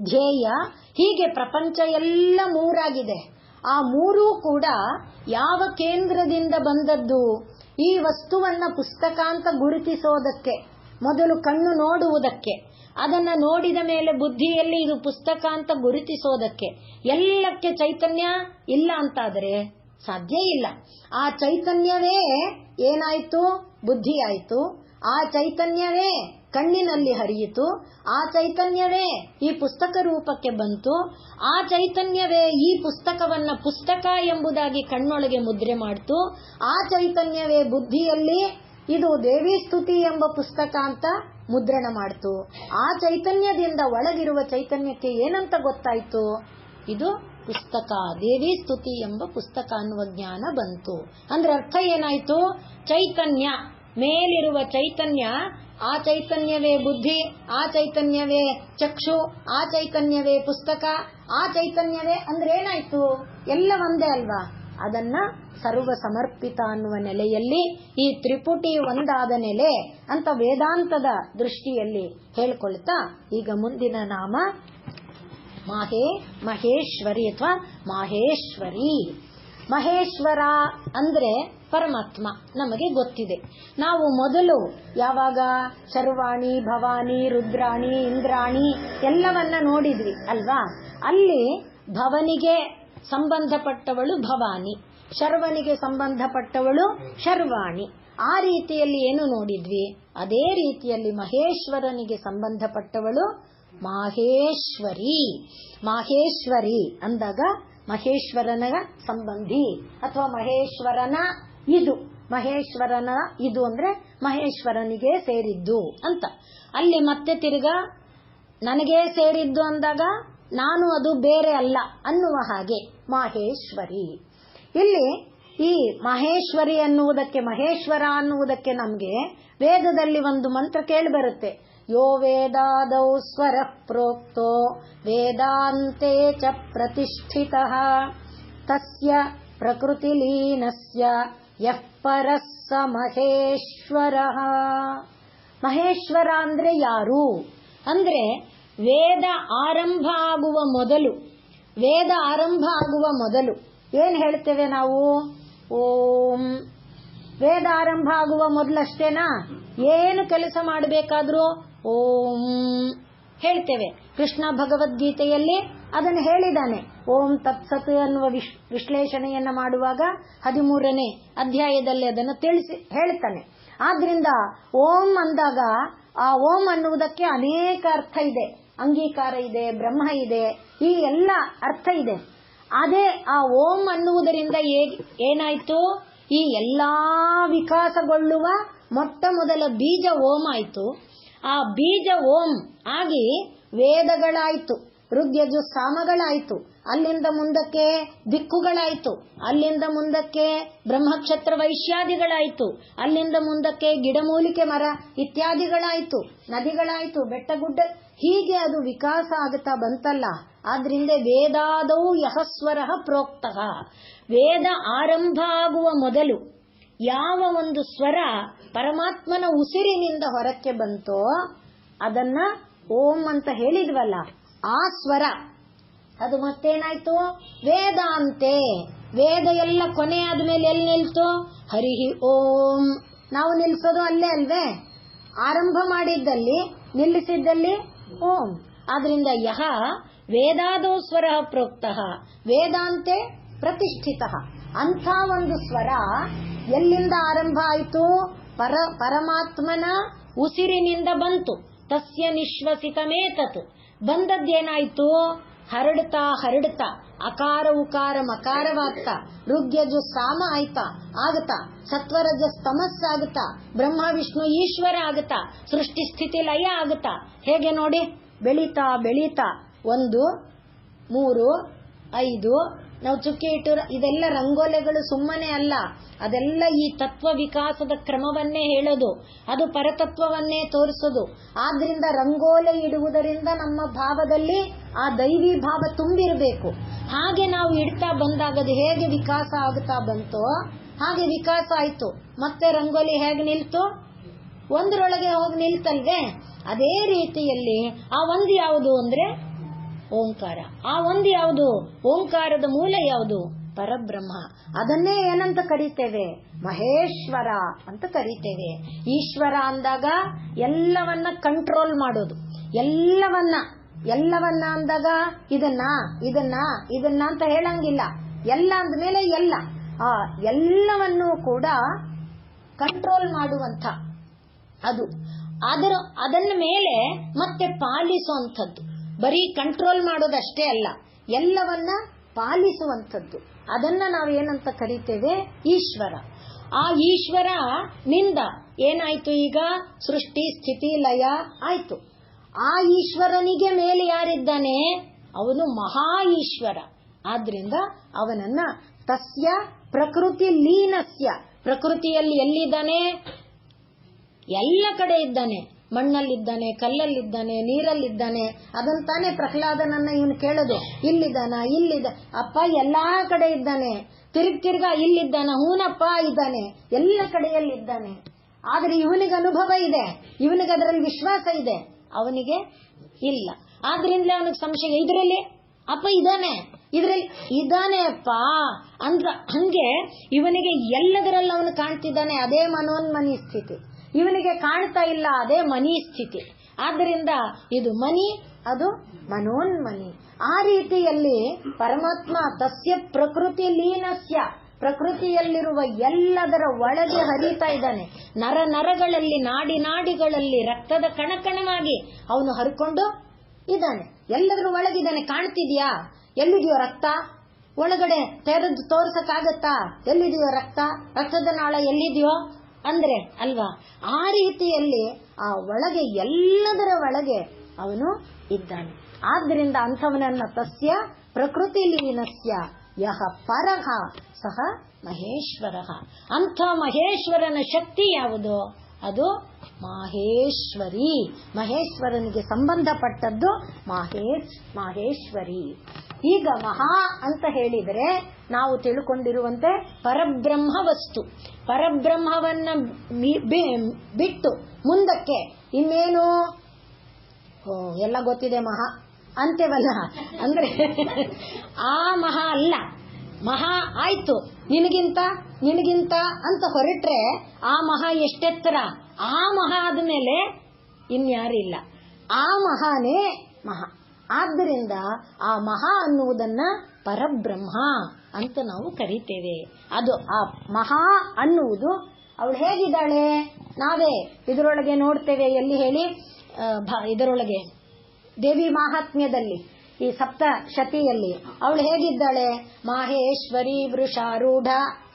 ಧ್ಯೇಯ, ಹೀಗೆ ಪ್ರಪಂಚ ಎಲ್ಲ ಮೂರಾಗಿದೆ. ಆ ಮೂರೂ ಕೂಡ ಯಾವ ಕೇಂದ್ರದಿಂದ ಬಂದದ್ದು? ಈ ವಸ್ತುವನ್ನ ಪುಸ್ತಕ ಅಂತ ಗುರುತಿಸೋದಕ್ಕೆ ಮೊದಲು ಕಣ್ಣು ನೋಡುವುದಕ್ಕೆ, ಅದನ್ನ ನೋಡಿದ ಮೇಲೆ ಬುದ್ಧಿಯಲ್ಲಿ ಇದು ಪುಸ್ತಕ ಅಂತ ಗುರುತಿಸೋದಕ್ಕೆ. ಎಲ್ಲಕ್ಕೆ ಚೈತನ್ಯ ಇಲ್ಲ ಅಂತಾದರೆ ಸಾಧ್ಯ ಇಲ್ಲ. ಆ ಚೈತನ್ಯವೇ ಏನಾಯ್ತು? ಬುದ್ಧಿ ಆಯ್ತು. ಆ ಚೈತನ್ಯವೇ ಕಣ್ಣಿನಲ್ಲಿ ಹರಿಯಿತು. ಆ ಚೈತನ್ಯವೇ ಈ ಪುಸ್ತಕ ರೂಪಕ್ಕೆ ಬಂತು. ಆ ಚೈತನ್ಯವೇ ಈ ಪುಸ್ತಕವನ್ನ ಪುಸ್ತಕ ಎಂಬುದಾಗಿ ಕಣ್ಣೊಳಗೆ ಮುದ್ರೆ ಮಾಡ್ತು. ಆ ಚೈತನ್ಯವೇ ಬುದ್ಧಿಯಲ್ಲಿ ಇದು ದೇವಿ ಸ್ತುತಿ ಎಂಬ ಪುಸ್ತಕ ಅಂತ ಮುದ್ರಣ ಮಾಡ್ತು. ಆ ಚೈತನ್ಯದಿಂದ ಒಳಗಿರುವ ಚೈತನ್ಯಕ್ಕೆ ಏನಂತ ಗೊತ್ತಾಯ್ತು? ಇದು ಪುಸ್ತಕ, ದೇವಿ ಸ್ತುತಿ ಎಂಬ ಪುಸ್ತಕ ಅನ್ನುವ ಜ್ಞಾನ ಬಂತು. ಅಂದ್ರೆ ಅರ್ಥ ಏನಾಯ್ತು? ಚೈತನ್ಯ, ಮೇಲಿರುವ ಚೈತನ್ಯ, ಆ ಚೈತನ್ಯವೇ ಬುದ್ಧಿ, ಆ ಚೈತನ್ಯವೇ ಚಕ್ಷು, ಆ ಚೈತನ್ಯವೇ ಪುಸ್ತಕ, ಆ ಚೈತನ್ಯವೇ ಅಂದ್ರೆ ಏನಾಯ್ತು? ಎಲ್ಲ ಒಂದೇ ಅಲ್ವಾ? ಅದನ್ನ ಸರ್ವ ಸಮರ್ಪಿತ ಅನ್ನುವ ನೆಲೆಯಲ್ಲಿ ಈ ತ್ರಿಪುಟಿ ಒಂದಾದ ನೆಲೆ ಅಂತ ವೇದಾಂತದ ದೃಷ್ಟಿಯಲ್ಲಿ ಹೇಳ್ಕೊಳ್ತಾ ಈಗ ಮುಂದಿನ ನಾಮ ಮಹೇಶ್ವರಿ ಅಥವಾ ಮಾಹೇಶ್ವರಿ. ಮಹೇಶ್ವರ ಅಂದ್ರೆ ಪರಮಾತ್ಮ, ನಮಗೆ ಗೊತ್ತಿದೆ. ನಾವು ಮೊದಲು ಯಾವಾಗ ಶರ್ವಾಣಿ, ಭವಾನಿ, ರುದ್ರಾಣಿ, ಇಂದ್ರಾಣಿ ಎಲ್ಲವನ್ನ ನೋಡಿದ್ವಿ ಅಲ್ವಾ? ಅಲ್ಲಿ ಭವನಿಗೆ ಸಂಬಂಧಪಟ್ಟವಳು ಭವಾನಿ, ಶರ್ವನಿಗೆ ಸಂಬಂಧಪಟ್ಟವಳು ಶರ್ವಾಣಿ. ಆ ರೀತಿಯಲ್ಲಿ ಏನು ನೋಡಿದ್ವಿ, ಅದೇ ರೀತಿಯಲ್ಲಿ ಮಹೇಶ್ವರನಿಗೆ ಸಂಬಂಧಪಟ್ಟವಳು ಮಾಹೇಶ್ವರಿ. ಮಾಹೇಶ್ವರಿ ಅಂದಾಗ ಮಹೇಶ್ವರನ ಸಂಬಂಧಿ ಅಥವಾ ಮಹೇಶ್ವರನ ಇದು ಅಂದ್ರೆ ಮಹೇಶ್ವರನಿಗೆ ಸೇರಿದ್ದು ಅಂತ. ಅಲ್ಲಿ ಮತ್ತೆ ತಿರ್ಗಾ ನನಗೆ ಸೇರಿದ್ದು ಅಂದಾಗ ನಾನು ಅದು ಬೇರೆ ಅಲ್ಲ ಅನ್ನುವ ಹಾಗೆ ಮಾಹೇಶ್ವರಿ. ಇಲ್ಲಿ ಈ ಮಹೇಶ್ವರಿ ಅನ್ನುವುದಕ್ಕೆ, ಮಹೇಶ್ವರ ಅನ್ನುವುದಕ್ಕೆ ನಮ್ಗೆ ವೇದದಲ್ಲಿ ಒಂದು ಮಂತ್ರ ಕೇಳಿ ಬರುತ್ತೆ. ಯೋ ವೇದಾದೌ ಸ್ವರ ಪ್ರೋಕ್ತೋ ವೇದಾಂತೆ ಚ ಪ್ರತಿಷ್ಠಿತಃ ತಸ್ಯ ಪ್ರಕೃತಿಲೀನಸ್ಯ ಯಃ ಪರಃ ಸ ಮಹೇಶ್ವರಃ. ಮಹೇಶ್ವರ ಅಂದ್ರೆ ಯಾರು ಅಂದ್ರೆ ವೇದ ಆರಂಭ ಆಗುವ ಮೊದಲು ಏನ್ ಹೇಳ್ತೇವೆ ನಾವು? ಓಂ. ವೇದ ಆರಂಭ ಆಗುವ ಮೊದಲಷ್ಟೇನಾ? ಏನು ಕೆಲಸ ಮಾಡಬೇಕಾದ್ರೂ ಓಂ ಹೇಳ್ತೇವೆ. ಕೃಷ್ಣ ಭಗವದ್ಗೀತೆಯಲ್ಲಿ ಅದನ್ನು ಹೇಳಿದ್ದಾನೆ. ಓಂ ತತ್ಸತ್ ಅನ್ನುವ ವಿಶ್ಲೇಷಣೆಯನ್ನ ಮಾಡುವಾಗ 13ನೇ ಅಧ್ಯಾಯದಲ್ಲಿ ಅದನ್ನು ತಿಳಿಸಿ ಹೇಳ್ತಾನೆ. ಆದ್ರಿಂದ ಓಂ ಅಂದಾಗ ಆ ಓಂ ಅನ್ನುವುದಕ್ಕೆ ಅನೇಕ ಅರ್ಥ ಇದೆ. ಅಂಗೀಕಾರ ಇದೆ, ಬ್ರಹ್ಮ ಇದೆ, ಈ ಎಲ್ಲ ಅರ್ಥ ಇದೆ. ಅದೇ ಆ ಓಂ ಅನ್ನುವುದರಿಂದ ಏನಾಯ್ತು? ಈ ಎಲ್ಲಾ ವಿಕಾಸಗೊಳ್ಳುವ ಮೊಟ್ಟ ಮೊದಲ ಬೀಜ ಓಂ ಆಯ್ತು. ಆ ಬೀಜ ಓಂ ಆಗಿ ವೇದಗಳಾಯ್ತು, ಋಗ್ಯಜು ಸಾಮಗಳಾಯ್ತು, ಅಲ್ಲಿಂದ ಮುಂದಕ್ಕೆ ದಿಕ್ಕುಗಳಾಯ್ತು, ಅಲ್ಲಿಂದ ಮುಂದಕ್ಕೆ ಬ್ರಹ್ಮಕ್ಷತ್ರ ವೈಶ್ಯಾದಿಗಳಾಯ್ತು, ಅಲ್ಲಿಂದ ಮುಂದಕ್ಕೆ ಗಿಡಮೂಲಿಕೆ ಮರ ಇತ್ಯಾದಿಗಳಾಯ್ತು, ನದಿಗಳಾಯ್ತು, ಬೆಟ್ಟಗುಡ್ಡ, ಹೀಗೆ ಅದು ವಿಕಾಸ ಆಗುತ್ತಾ ಬಂತಲ್ಲ. ಆದ್ರಿಂದ ವೇದಾದೌ ಯಹಸ್ವರಃ ಪ್ರೋಕ್ತಃ. ವೇದ ಆರಂಭ ಆಗುವ ಮೊದಲು ಯಾವ ಒಂದು ಸ್ವರ ಪರಮಾತ್ಮನ ಉಸಿರಿನಿಂದ ಹೊರಕ್ಕೆ ಬಂತೋ ಅದನ್ನ ಓಂ ಅಂತ ಹೇಳಿದ್ವಲ್ಲ, ಆ ಸ್ವರ ಅದು ಮತ್ತೇನಾಯ್ತು? ವೇದಾಂತೆ. ವೇದ ಎಲ್ಲ ಕೊನೆ ಆದ್ಮೇಲೆ ಎಲ್ಲಿ ನಿಲ್ತು? ಹರಿಹಿ ಓಂ. ನಾವು ನಿಲ್ಸೋದು ಅಲ್ಲೇ ಅಲ್ವೇ? ಆರಂಭ ಮಾಡಿದ್ದಲ್ಲಿ, ನಿಲ್ಲಿಸಿದ್ದಲ್ಲಿ ಓಂ. ಆದ್ರಿಂದ ಯಹ ವೇದಾದೋ ಸ್ವರ ಪ್ರೋಕ್ತಃ ವೇದಾಂತೆ ಪ್ರತಿಷ್ಠಿತ. ಅಂಥ ಒಂದು ಸ್ವರ ಎಲ್ಲಿಂದ ಆರಂಭ ಆಯಿತು? ಪರಮಾತ್ಮನ ಉಸಿರಿನಿಂದ ಬಂತು. ತಸ್ಯ ನಿಶ್ವಸಿತಮೇತತ್. ಬಂದದ್ದೇನಾಯ್ತು? ಹರಡ್ತಾ ಅಕಾರ ಉಕಾರ ಮಕಾರವಾಗ್ತಾ, ಋಗ್ಯಜು ಸಾಮ ಆಯ್ತಾ ಆಗತಾ, ಸತ್ವರಜ ತಮಸ್ಸಾಗುತ್ತಾ, ಬ್ರಹ್ಮ ವಿಷ್ಣು ಈಶ್ವರ ಆಗುತ್ತಾ, ಸೃಷ್ಟಿ ಸ್ಥಿತಿ ಲಯ ಆಗುತ್ತಾ. ಹೇಗೆ ನೋಡಿ, ಬೆಳೀತಾ 1, 3, 5 ನಾವು ಚುಕ್ಕಿ ಇಟ್ಟು, ಇದೆಲ್ಲ ರಂಗೋಲೆಗಳು ಸುಮ್ಮನೆ ಅಲ್ಲ. ಅದೆಲ್ಲ ಈ ತತ್ವ ವಿಕಾಸದ ಕ್ರಮವನ್ನೇ ಹೇಳೋದು, ಅದು ಪರತತ್ವವನ್ನೇ ತೋರಿಸೋದು. ಆದ್ರಿಂದ ರಂಗೋಲೆ ಇಡುವುದರಿಂದ ನಮ್ಮ ಭಾವದಲ್ಲಿ ಆ ದೈವಿ ಭಾವ ತುಂಬಿರಬೇಕು. ಹಾಗೆ ನಾವು ಇಡ್ತಾ ಬಂದಾಗದು ಹೇಗೆ ವಿಕಾಸ ಆಗುತ್ತಾ ಬಂತೋ ಹಾಗೆ ವಿಕಾಸ ಆಯ್ತು. ಮತ್ತೆ ರಂಗೋಲಿ ಹೇಗೆ ನಿಲ್ತು? ಒಂದರೊಳಗೆ ಹೋಗಿ ನಿಲ್ತಲ್ವೇ? ಅದೇ ರೀತಿಯಲ್ಲಿ ಆ ಒಂದು ಯಾವುದು ಅಂದ್ರೆ ಓಂಕಾರ. ಆ ಒಂದು ಯಾವುದು? ಓಂಕಾರದ ಮೂಲ ಯಾವುದು? ಪರಬ್ರಹ್ಮ. ಅದನ್ನೇ ಏನಂತ ಕರೀತೇವೆ? ಮಹೇಶ್ವರ ಅಂತ ಕರೀತೇವೆ. ಈಶ್ವರ ಅಂದಾಗ ಎಲ್ಲವನ್ನ ಕಂಟ್ರೋಲ್ ಮಾಡೋದು, ಎಲ್ಲವನ್ನ ಅಂದಾಗ ಇದನ್ನ ಅಂತ ಹೇಳಂಗಿಲ್ಲ. ಎಲ್ಲ ಅಂದ್ಮೇಲೆ ಎಲ್ಲ. ಆ ಎಲ್ಲವನ್ನೂ ಕೂಡ ಕಂಟ್ರೋಲ್ ಮಾಡುವಂಥ ಅದು ಅದನ್ನ ಮೇಲೆ ಮತ್ತೆ ಪಾಲಿಸುವಂಥದ್ದು. ಬರೀ ಕಂಟ್ರೋಲ್ ಮಾಡೋದಷ್ಟೇ ಅಲ್ಲ, ಎಲ್ಲವನ್ನ ಪಾಲಿಸುವಂಥದ್ದು. ಅದನ್ನ ನಾವೇನಂತ ಕರಿತೇವೆ? ಈಶ್ವರ. ಆ ಈಶ್ವರ ನಿಂದ ಏನಾಯ್ತು? ಈಗ ಸೃಷ್ಟಿ ಸ್ಥಿತಿ ಲಯ ಆಯ್ತು. ಆ ಈಶ್ವರನಿಗೆ ಮೇಲೆ ಯಾರಿದ್ದಾನೆ? ಅವನು ಮಹಾ ಈಶ್ವರ. ಆದ್ರಿಂದ ಅವನನ್ನ ತಸ್ಯ ಪ್ರಕೃತಿ ಲೀನಸ್ಯ, ಪ್ರಕೃತಿಯಲ್ಲಿ ಎಲ್ಲಿದ್ದಾನೆ? ಎಲ್ಲ ಕಡೆ ಇದ್ದಾನೆ. ಮಣ್ಣಲ್ಲಿದ್ದಾನೆ, ಕಲ್ಲಲ್ಲಿದ್ದಾನೆ, ನೀರಲ್ಲಿದ್ದಾನೆ. ಅದಂತಾನೆ ಪ್ರಹ್ಲಾದನನ್ನ ಇವನು ಕೇಳೋದು, ಇಲ್ಲಿದ್ದಾನ, ಅಪ್ಪ ಎಲ್ಲಾ ಕಡೆ ಇದ್ದಾನೆ. ತಿರ್ಗಾ ಇಲ್ಲಿದ್ದಾನ, ಹೂನಪ್ಪ ಇದ್ದಾನೆ, ಎಲ್ಲ ಕಡೆಯಲ್ಲಿದ್ದಾನೆ. ಆದ್ರೆ ಇವನಿಗೆ ಅನುಭವ ಇದೆ, ಇವನಿಗೆ ಅದರಲ್ಲಿ ವಿಶ್ವಾಸ ಇದೆ, ಅವನಿಗೆ ಇಲ್ಲ. ಆದ್ರಿಂದಲೇ ಅವನಿಗೆ ಸಂಶಯ, ಇದ್ರಲ್ಲಿ ಅಪ್ಪ ಇದ್ದಾನೆ, ಇದ್ರಲ್ಲಿ ಇದ್ದಾನೆ ಅಪ್ಪ ಅಂದ್ರ ಹಂಗೆ ಇವನಿಗೆ ಎಲ್ಲದರಲ್ಲಿ ಅವನು ಕಾಣ್ತಿದ್ದಾನೆ. ಅದೇ ಮನೋನ್ಮನಿ ಸ್ಥಿತಿ. ಇವನಿಗೆ ಕಾಣ್ತಾ ಇಲ್ಲ, ಅದೇ ಮನಿ ಸ್ಥಿತಿ. ಆದ್ದರಿಂದ ಇದು ಮನಿ, ಅದು ಮನೋನ್ಮನಿ. ಆ ರೀತಿಯಲ್ಲಿ ಪರಮಾತ್ಮ ತಸ್ಯ ಪ್ರಕೃತಿ ಲೀನಸ್ಯ, ಪ್ರಕೃತಿಯಲ್ಲಿರುವ ಎಲ್ಲದರ ಒಳಗೆ ಹರಿತಾ ಇದ್ದಾನೆ. ನರಗಳಲ್ಲಿ, ನಾಡಿಗಳಲ್ಲಿ ರಕ್ತದ ಕಣಕಣವಾಗಿ ಅವನು ಹರ್ಕೊಂಡು ಇದ್ದಾನೆ. ಎಲ್ಲದರ ಒಳಗಿದ್ದಾನೆ. ಕಾಣ್ತಿದ್ಯಾ? ಎಲ್ಲಿದೆಯೋ ರಕ್ತ? ಒಳಗಡೆ ತೆರೆದು ತೋರ್ಸಕ್ಕಾಗತ್ತಾ? ಎಲ್ಲಿದೆಯೋ ರಕ್ತ? ರಕ್ತದ ನಾಳ ಎಲ್ಲಿದೆಯೋ ಅಂದ್ರೆ ಅಲ್ವಾ? ಆ ರೀತಿಯಲ್ಲಿ ಆ ಒಳಗೆ, ಎಲ್ಲದರ ಒಳಗೆ ಅವನು ಇದ್ದಾನೆ. ಆದ್ದರಿಂದ ಅಂಥವನನ್ನ ತಸ್ಯ ಪ್ರಕೃತಿ ಲೀನಸ್ಯ ಯಹ ಪರಹ ಸಹ ಮಹೇಶ್ವರ. ಅಂಥ ಮಹೇಶ್ವರನ ಶಕ್ತಿ ಯಾವುದು? ಅದು ಮಾಹೇಶ್ವರಿ. ಮಹೇಶ್ವರನಿಗೆ ಸಂಬಂಧಪಟ್ಟದ್ದು ಮಾಹೇಶ್ವರಿ. ಈಗ ಮಹಾ ಅಂತ ಹೇಳಿದರೆ ನಾವು ತಿಳ್ಕೊಂಡಿರುವಂತೆ ಪರಬ್ರಹ್ಮ ವಸ್ತು. ಪರಬ್ರಹ್ಮವನ್ನ ಬಿಟ್ಟು ಮುಂದಕ್ಕೆ ಇನ್ನೇನು ಎಲ್ಲ ಗೊತ್ತಿದೆ ಮಹಾ ಅಂತೇವಲ್ಲ, ಅಂದ್ರೆ ಆ ಮಹಾ ಅಲ್ಲ. ಮಹಾ ಆಯ್ತು, ನಿನಗಿಂತ ಅಂತ ಹೊರಟ್ರೆ ಆ ಮಹಾ ಎಷ್ಟೆತ್ತರ? ಆ ಮಹಾ ಆದ್ಮೇಲೆ ಇನ್ಯಾರಿಲ್ಲ. ಆ ಮಹಾನೇ ಮಹಾ. ಆದ್ದರಿಂದ ಆ ಮಹಾ ಅನ್ನುವುದನ್ನ ಪರಬ್ರಹ್ಮ ಅಂತ ನಾವು ಕರಿತೇವೆ. ಅದು ಆ ಮಹಾ ಅನ್ನುವುದು ಅವಳು ಹೇಗಿದ್ದಾಳೆ? ನಾವೇ ಇದರೊಳಗೆ ನೋಡ್ತೇವೆ. ಎಲ್ಲಿ ಹೇಳಿ? ಇದರೊಳಗೆ ದೇವಿ ಮಹಾತ್ಮ್ಯದಲ್ಲಿ, ಈ ಸಪ್ತಶತಿಯಲ್ಲಿ ಅವಳು ಹೇಗಿದ್ದಾಳೆ? ಮಾಹೇಶ್ವರಿ ವೃಷಾರೂಢ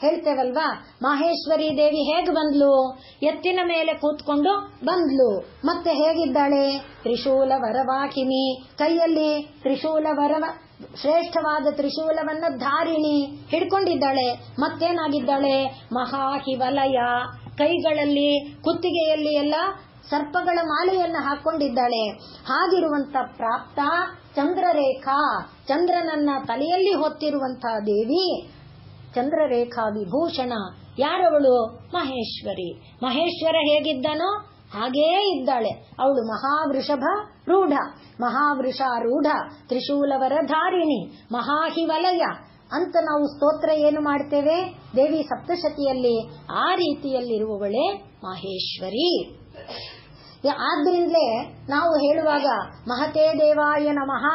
ಹೇಳ್ತೇವಲ್ವಾ? ಮಾಹೇಶ್ವರಿ ದೇವಿ ಹೇಗೆ ಬಂದ್ಲು? ಎತ್ತಿನ ಮೇಲೆ ಕೂತ್ಕೊಂಡು ಬಂದ್ಲು. ಮತ್ತೆ ಹೇಗಿದ್ದಾಳೆ? ತ್ರಿಶೂಲ ವರವಾಹಿನಿ, ಕೈಯಲ್ಲಿ ತ್ರಿಶೂಲ ಶ್ರೇಷ್ಠವಾದ ತ್ರಿಶೂಲವನ್ನ ಧಾರಿಣಿ ಹಿಡ್ಕೊಂಡಿದ್ದಾಳೆ. ಮತ್ತೇನಾಗಿದ್ದಾಳೆ? ಮಹಾಹಿವಲಯ, ಕೈಗಳಲ್ಲಿ ಕುತ್ತಿಗೆಯಲ್ಲಿ ಎಲ್ಲ ಸರ್ಪಗಳ ಮಾಲೆಯನ್ನ ಹಾಕೊಂಡಿದ್ದಾಳೆ. ಹಾಗಿರುವಂತ ಪ್ರಾಪ್ತ ಚಂದ್ರರೇಖಾ, ಚಂದ್ರನನ್ನ ತಲೆಯಲ್ಲಿ ಹೊತ್ತಿರುವಂತಹ ದೇವಿ, ಚಂದ್ರರೇಖಾ ವಿಭೂಷಣ. ಯಾರವಳು? ಮಹೇಶ್ವರಿ. ಮಹೇಶ್ವರ ಹೇಗಿದ್ದಾನೋ ಹಾಗೇ ಇದ್ದಾಳೆ ಅವಳು. ಮಹಾವೃಷಭ ರೂಢ, ಮಹಾವೃಷಾರೂಢ, ತ್ರಿಶೂಲವರ ಧಾರಿಣಿ, ಮಹಾಹಿವಲಯ ಅಂತ ನಾವು ಸ್ತೋತ್ರ ಏನು ಮಾಡ್ತೇವೆ ದೇವಿ ಸಪ್ತಶತಿಯಲ್ಲಿ? ಆ ರೀತಿಯಲ್ಲಿರುವವಳೇ ಮಹೇಶ್ವರಿ. ಆದ್ರಿಂದಲೇ ನಾವು ಹೇಳುವಾಗ ಮಹತೇ ದೇವಾಯ ನಮಃ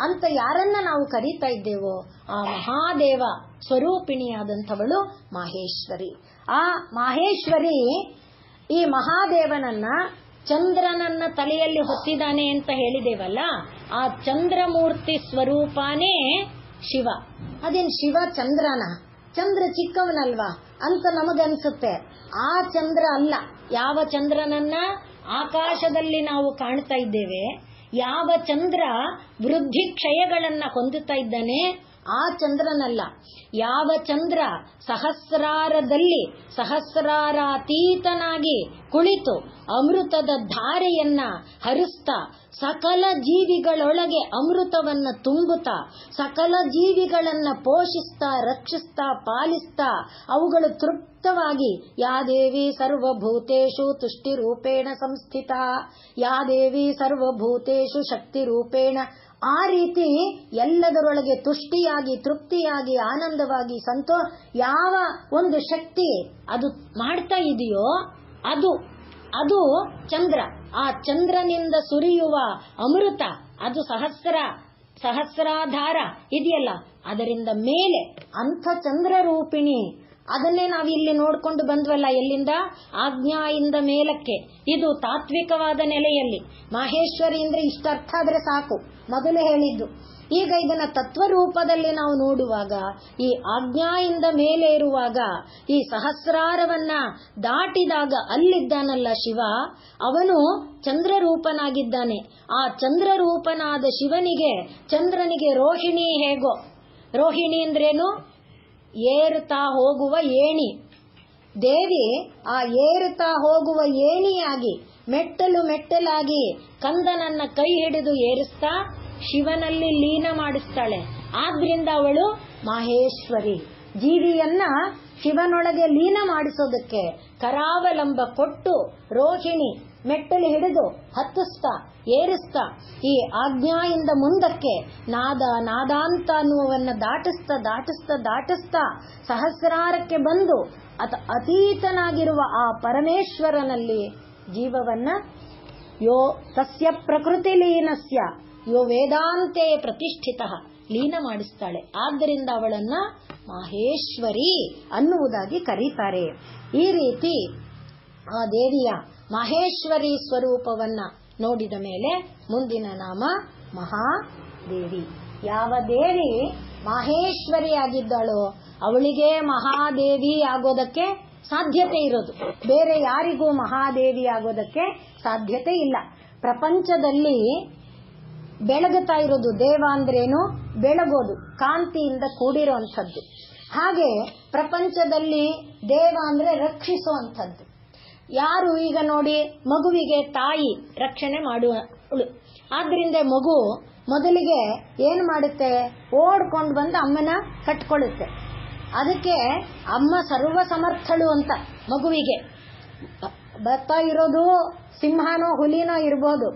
ಅಂತ ಯಾರನ್ನ ನಾವು ಕರೀತಾ ಇದ್ದೇವೋ ಆ ಮಹಾದೇವ ಸ್ವರೂಪಿಣಿಯಾದಂಥವಳು ಮಾಹೇಶ್ವರಿ. ಆ ಮಾಹೇಶ್ವರಿ ಈ ಮಹಾದೇವನನ್ನ ಚಂದ್ರನನ್ನ ತಲೆಯಲ್ಲಿ ಹೊತ್ತಿದ್ದಾನೆ ಅಂತ ಹೇಳಿದೇವಲ್ಲ, ಆ ಚಂದ್ರಮೂರ್ತಿ ಸ್ವರೂಪನೇ ಶಿವ. ಅದೇನ್ ಶಿವ ಚಂದ್ರನ? ಚಂದ್ರ ಚಿಕ್ಕವನಲ್ವಾ ಅಂತ ನಮಗನ್ಸುತ್ತೆ. ಆ ಚಂದ್ರ ಅಲ್ಲ. ಯಾವ ಚಂದ್ರನನ್ನ ಆಕಾಶದಲ್ಲಿ ನಾವು ಕಾಣ್ತಾ ಇದ್ದೇವೆ, ಯಾವ ಚಂದ್ರ ವೃದ್ಧಿ ಕ್ಷಯಗಳನ್ನ ಹೊಂದುತ್ತಾ ಇದ್ದಾನೆ, ಆ ಚಂದ್ರನಲ್ಲ. ಯಾವ ಚಂದ್ರ ಸಹಸ್ರಾರದಲ್ಲಿ ಸಹಸ್ರಾರಾತೀತನಾಗಿ ಕುಳಿತು ಅಮೃತದ ಧಾರೆಯನ್ನ ಹರಿಸ್ತಾ ಸಕಲ ಜೀವಿಗಳೊಳಗೆ ಅಮೃತವನ್ನ ತುಂಬುತ್ತಾ ಸಕಲ ಜೀವಿಗಳನ್ನ ಪೋಷಿಸ್ತಾ ರಕ್ಷಿಸ್ತಾ ಪಾಲಿಸ್ತಾ ಅವುಗಳು ತೃಪ್ತವಾಗಿ ಯಾ ದೇವಿ ಸರ್ವಭೂತೇಷು ತುಷ್ಟಿರೂಪೇಣ ಸಂಸ್ಥಿತ, ಯಾ ದೇವಿ ಸರ್ವಭೂತೇಷು ಶಕ್ತಿರೂಪೇಣ, ಆ ರೀತಿ ಎಲ್ಲದರೊಳಗೆ ತುಷ್ಟಿಯಾಗಿ ತೃಪ್ತಿಯಾಗಿ ಆನಂದವಾಗಿ ಯಾವ ಒಂದು ಶಕ್ತಿ ಅದು ಮಾಡ್ತಾ ಇದೆಯೋ ಅದು ಚಂದ್ರ. ಆ ಚಂದ್ರನಿಂದ ಸುರಿಯುವ ಅಮೃತ ಅದು ಸಹಸ್ರ ಸಹಸ್ರಾಧಾರ ಇದೆಯಲ್ಲ, ಅದರಿಂದ ಮೇಲೆ ಅಂಥ ಚಂದ್ರ ರೂಪಿಣಿ, ಅದನ್ನೇ ನಾವಿಲ್ಲಿ ನೋಡ್ಕೊಂಡು ಬಂದ್ವಲ್ಲ. ಎಲ್ಲಿಂದ? ಆಜ್ಞಾಯಿಂದ ಮೇಲಕ್ಕೆ. ಇದು ತಾತ್ವಿಕವಾದ ನೆಲೆಯಲ್ಲಿ. ಮಾಹೇಶ್ವರಿ ಅಂದ್ರೆ ಇಷ್ಟ ಅರ್ಥ ಆದ್ರೆ ಸಾಕು, ಮೊದಲು ಹೇಳಿದ್ದು. ಈಗ ಇದನ್ನ ತತ್ವರೂಪದಲ್ಲಿ ನಾವು ನೋಡುವಾಗ, ಈ ಆಜ್ಞಾಯಿಂದ ಮೇಲೆ ಇರುವಾಗ, ಈ ಸಹಸ್ರಾರವನ್ನ ದಾಟಿದಾಗ ಅಲ್ಲಿದ್ದಾನಲ್ಲ ಶಿವ, ಅವನು ಚಂದ್ರರೂಪನಾಗಿದ್ದಾನೆ. ಆ ಚಂದ್ರರೂಪನಾದ ಶಿವನಿಗೆ, ಚಂದ್ರನಿಗೆ ರೋಹಿಣಿ ಹೇಗೋ. ರೋಹಿಣಿ ಅಂದ್ರೇನು? ಏರುತ್ತಾ ಹೋಗುವ ಏಣಿ. ದೇವಿ ಆ ಏರುತ್ತಾ ಹೋಗುವ ಏಣಿಯಾಗಿ, ಮೆಟ್ಟಲು ಮೆಟ್ಟಲಾಗಿ ಕಂದನನ್ನ ಕೈ ಹಿಡಿದು ಏರಿಸ್ತಾ ಶಿವನಲ್ಲಿ ಲೀನ ಮಾಡಿಸ್ತಾಳೆ. ಆದ್ರಿಂದ ಅವಳು ಮಾಹೇಶ್ವರಿ. ಜೀವಿಯನ್ನ ಶಿವನೊಳಗೆ ಲೀನ ಮಾಡಿಸೋದಕ್ಕೆ ಕರಾವಲಂಬ ಕೊಟ್ಟು ರೋಹಿಣಿ ಮೆಟ್ಟಲು ಹಿಡಿದು ಹತ್ತಿಸ್ತಾ ಏರಿಸ್ತಾ ಈ ಆಜ್ಞಾಯಿಂದ ಮುಂದಕ್ಕೆ ನಾದಾಂತ ಅನ್ನುವನ್ನ ದಾಟಿಸ್ತಾ ಸಹಸ್ರಾರಕ್ಕೆ ಬಂದು ಅತೀತನಾಗಿರುವ ಆ ಪರಮೇಶ್ವರನಲ್ಲಿ ಜೀವವನ್ನ ಯೋ ತಸ್ಯ ಪ್ರಕೃತಿ ಲೀನಸ್ಯ ಯೋ ವೇದಾಂತೆ ಪ್ರತಿಷ್ಠಿತ ಲೀನ ಮಾಡಿಸ್ತಾಳೆ. ಆದ್ದರಿಂದ ಅವಳನ್ನ ಮಾಹೇಶ್ವರಿ ಅನ್ನುವುದಾಗಿ ಕರೀತಾರೆ. ಈ ರೀತಿ ಆ ದೇವಿಯ ಮಹೇಶ್ವರಿ ಸ್ವರೂಪವನ್ನ ನೋಡಿದ ಮೇಲೆ ಮುಂದಿನ ನಾಮ ಮಹಾದೇವಿ. ಯಾವ ದೇವಿ ಮಹೇಶ್ವರಿ ಆಗಿದ್ದಾಳೋ ಅವಳಿಗೆ ಮಹಾದೇವಿ ಆಗೋದಕ್ಕೆ ಸಾಧ್ಯತೆ ಇರೋದು. ಬೇರೆ ಯಾರಿಗೂ ಮಹಾದೇವಿ ಆಗೋದಕ್ಕೆ ಸಾಧ್ಯತೆ ಇಲ್ಲ. ಪ್ರಪಂಚದಲ್ಲಿ ಬೆಳಗುತ್ತಾ ಇರೋದು, ದೇವ ಅಂದ್ರೇನು? ಬೆಳಗೋದು, ಕಾಂತಿಯಿಂದ ಕೂಡಿರುವಂಥದ್ದು. ಹಾಗೆ ಪ್ರಪಂಚದಲ್ಲಿ ದೇವ ಅಂದ್ರೆ ರಕ್ಷಿಸುವಂಥದ್ದು. ಯಾರು? ಈಗ ನೋಡಿ, ಮಗುವಿಗೆ ತಾಯಿ ರಕ್ಷಣೆ ಮಾಡುವಳು. ಆದ್ರಿಂದ ಮಗು ಮೊದಲಿಗೆ ಏನ್ ಮಾಡುತ್ತೆ? ಓಡ್ಕೊಂಡು ಬಂದು ಅಮ್ಮನ ಕಟ್ಕೊಳ್ಳುತ್ತೆ. ಅದಕ್ಕೆ ಅಮ್ಮ ಸರ್ವ ಸಮರ್ಥಳು ಅಂತ. ಮಗುವಿಗೆ ಬರ್ತಾ ಇರೋದು ಸಿಂಹನೋ ಹುಲಿನೋ ಇರ್ಬೋದು.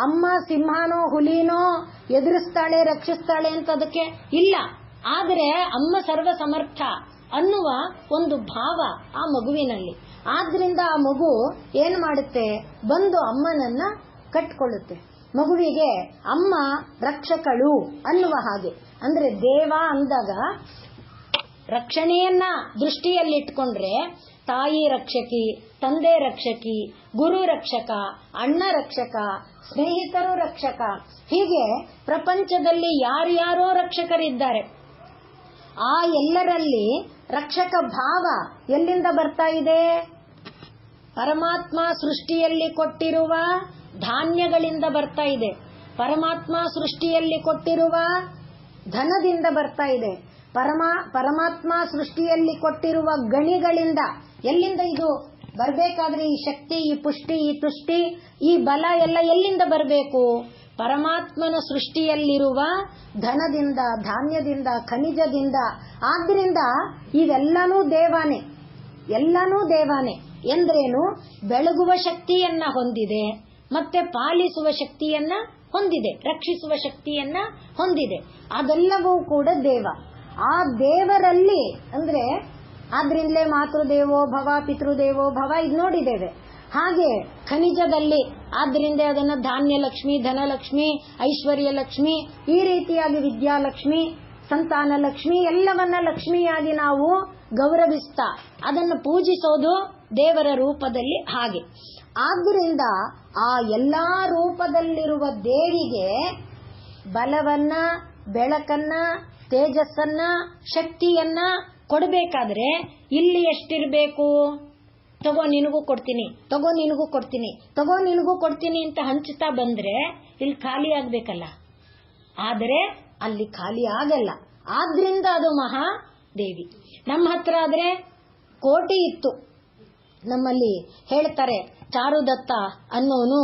ಅಮ್ಮ ಸಿಂಹನೋ ಹುಲಿನೋ ಎದುರಿಸ್ತಾಳೆ, ರಕ್ಷಿಸ್ತಾಳೆ ಅಂತ ಅದಕ್ಕೆ ಇಲ್ಲ. ಆದರೆ ಅಮ್ಮ ಸರ್ವ ಸಮರ್ಥ ಅನ್ನುವ ಒಂದು ಭಾವ ಆ ಮಗುವಿನಲ್ಲಿ. ಆದ್ರಿಂದ ಆ ಮಗು ಏನ್ ಮಾಡುತ್ತೆ? ಬಂದು ಅಮ್ಮನನ್ನ ಕಟ್ಕೊಳ್ಳುತ್ತೆ. ಮಗುವಿಗೆ ಅಮ್ಮ ರಕ್ಷಕಳು ಅನ್ನುವ ಹಾಗೆ. ಅಂದ್ರೆ ದೇವ ಅಂದಾಗ ರಕ್ಷಣೆಯನ್ನ ದೃಷ್ಟಿಯಲ್ಲಿಟ್ಕೊಂಡ್ರೆ ತಾಯಿ ರಕ್ಷಕಿ, ತಂದೆ ರಕ್ಷಕಿ, ಗುರು ರಕ್ಷಕ, ಅಣ್ಣ ರಕ್ಷಕ, ಸ್ನೇಹಿತರು ರಕ್ಷಕ, ಹೀಗೆ ಪ್ರಪಂಚದಲ್ಲಿ ಯಾರ್ಯಾರೋ ರಕ್ಷಕರಿದ್ದಾರೆ. ಆ ಎಲ್ಲರಲ್ಲಿ ರಕ್ಷಕ ಭಾವ ಎಲ್ಲಿಂದ ಬರ್ತಾ ಇದೆ? ಪರಮಾತ್ಮ ಸೃಷ್ಟಿಯಲ್ಲಿ ಕೊಟ್ಟಿರುವ ಧಾನ್ಯಗಳಿಂದ ಬರ್ತಾ ಇದೆ. ಪರಮಾತ್ಮ ಸೃಷ್ಟಿಯಲ್ಲಿ ಕೊಟ್ಟಿರುವ ಧನದಿಂದ ಬರ್ತಾ ಇದೆ. ಪರಮಾತ್ಮ ಸೃಷ್ಟಿಯಲ್ಲಿ ಕೊಟ್ಟಿರುವ ಗಣಿಗಳಿಂದ. ಎಲ್ಲಿಂದ ಇದು ಬರಬೇಕಾದ್ರೆ ಈ ಶಕ್ತಿ, ಈ ಪುಷ್ಟಿ, ಈ ತುಷ್ಟಿ, ಈ ಬಲ ಎಲ್ಲ ಎಲ್ಲಿಂದ ಬರಬೇಕು? ಪರಮಾತ್ಮನ ಸೃಷ್ಟಿಯಲ್ಲಿರುವ ಧನದಿಂದ, ಧಾನ್ಯದಿಂದ, ಖನಿಜದಿಂದ. ಆದ್ರಿಂದ ಇವೆಲ್ಲನೂ ದೇವಾನೆ, ಎಲ್ಲನೂ ದೇವಾನೆ. ಎಂದ್ರೇನು? ಬೆಳಗುವ ಶಕ್ತಿಯನ್ನ ಹೊಂದಿದೆ, ಮತ್ತೆ ಪಾಲಿಸುವ ಶಕ್ತಿಯನ್ನ ಹೊಂದಿದೆ, ರಕ್ಷಿಸುವ ಶಕ್ತಿಯನ್ನ ಹೊಂದಿದೆ. ಅದೆಲ್ಲವೂ ಕೂಡ ದೇವ. ಆ ದೇವರಲ್ಲಿ ಅಂದ್ರೆ ಆದ್ರಿಂದಲೇ ಮಾತೃದೇವೋ ಭವ, ಪಿತೃದೇವೋ ಭವ ಇದು ನೋಡಿದ್ದೇವೆ. ಹಾಗೆ ಖನಿಜದಲ್ಲಿ ಆದ್ರಿಂದ ಅದನ್ನ ಧಾನ್ಯ ಲಕ್ಷ್ಮಿ, ಧನಲಕ್ಷ್ಮಿ, ಐಶ್ವರ್ಯ ಲಕ್ಷ್ಮಿ, ಈ ರೀತಿಯಾಗಿ ವಿದ್ಯಾಲಕ್ಷ್ಮಿ, ಸಂತಾನ ಲಕ್ಷ್ಮಿ ಎಲ್ಲವನ್ನ ಲಕ್ಷ್ಮಿಯಾಗಿ ನಾವು ಗೌರವಿಸ್ತಾ ಅದನ್ನು ಪೂಜಿಸೋದು ದೇವರ ರೂಪದಲ್ಲಿ. ಹಾಗೆ ಆದ್ದರಿಂದ ಆ ಎಲ್ಲಾ ರೂಪದಲ್ಲಿರುವ ದೇವಿಗೆ ಬಲವನ್ನ, ಬೆಳಕನ್ನ, ತೇಜಸ್ಸನ್ನ, ಶಕ್ತಿಯನ್ನ ಕೊಡಬೇಕಾದ್ರೆ ಇಲ್ಲಿ ಎಷ್ಟಿರಬೇಕು? ತಗೋ ನಿನಗೂ ಕೊಡ್ತೀನಿ, ತಗೋ ನಿನಗೂ ಕೊಡ್ತೀನಿ, ತಗೋ ನಿನಗೂ ಕೊಡ್ತೀನಿ ಅಂತ ಹಂಚುತ್ತಾ ಬಂದ್ರೆ ಇಲ್ಲಿ ಖಾಲಿ ಆಗ್ಬೇಕಲ್ಲ. ಆದರೆ ಅಲ್ಲಿ ಖಾಲಿ ಆಗಲ್ಲ. ಆದ್ರಿಂದ ಅದು ಮಹಾದೇವಿ. ನಮ್ಮ ಹತ್ರ ಆದ್ರೆ ಕೋಟಿ ಇತ್ತು. ನಮ್ಮಲ್ಲಿ ಹೇಳ್ತಾರೆ ಚಾರುದತ್ತ ಅನ್ನೋನು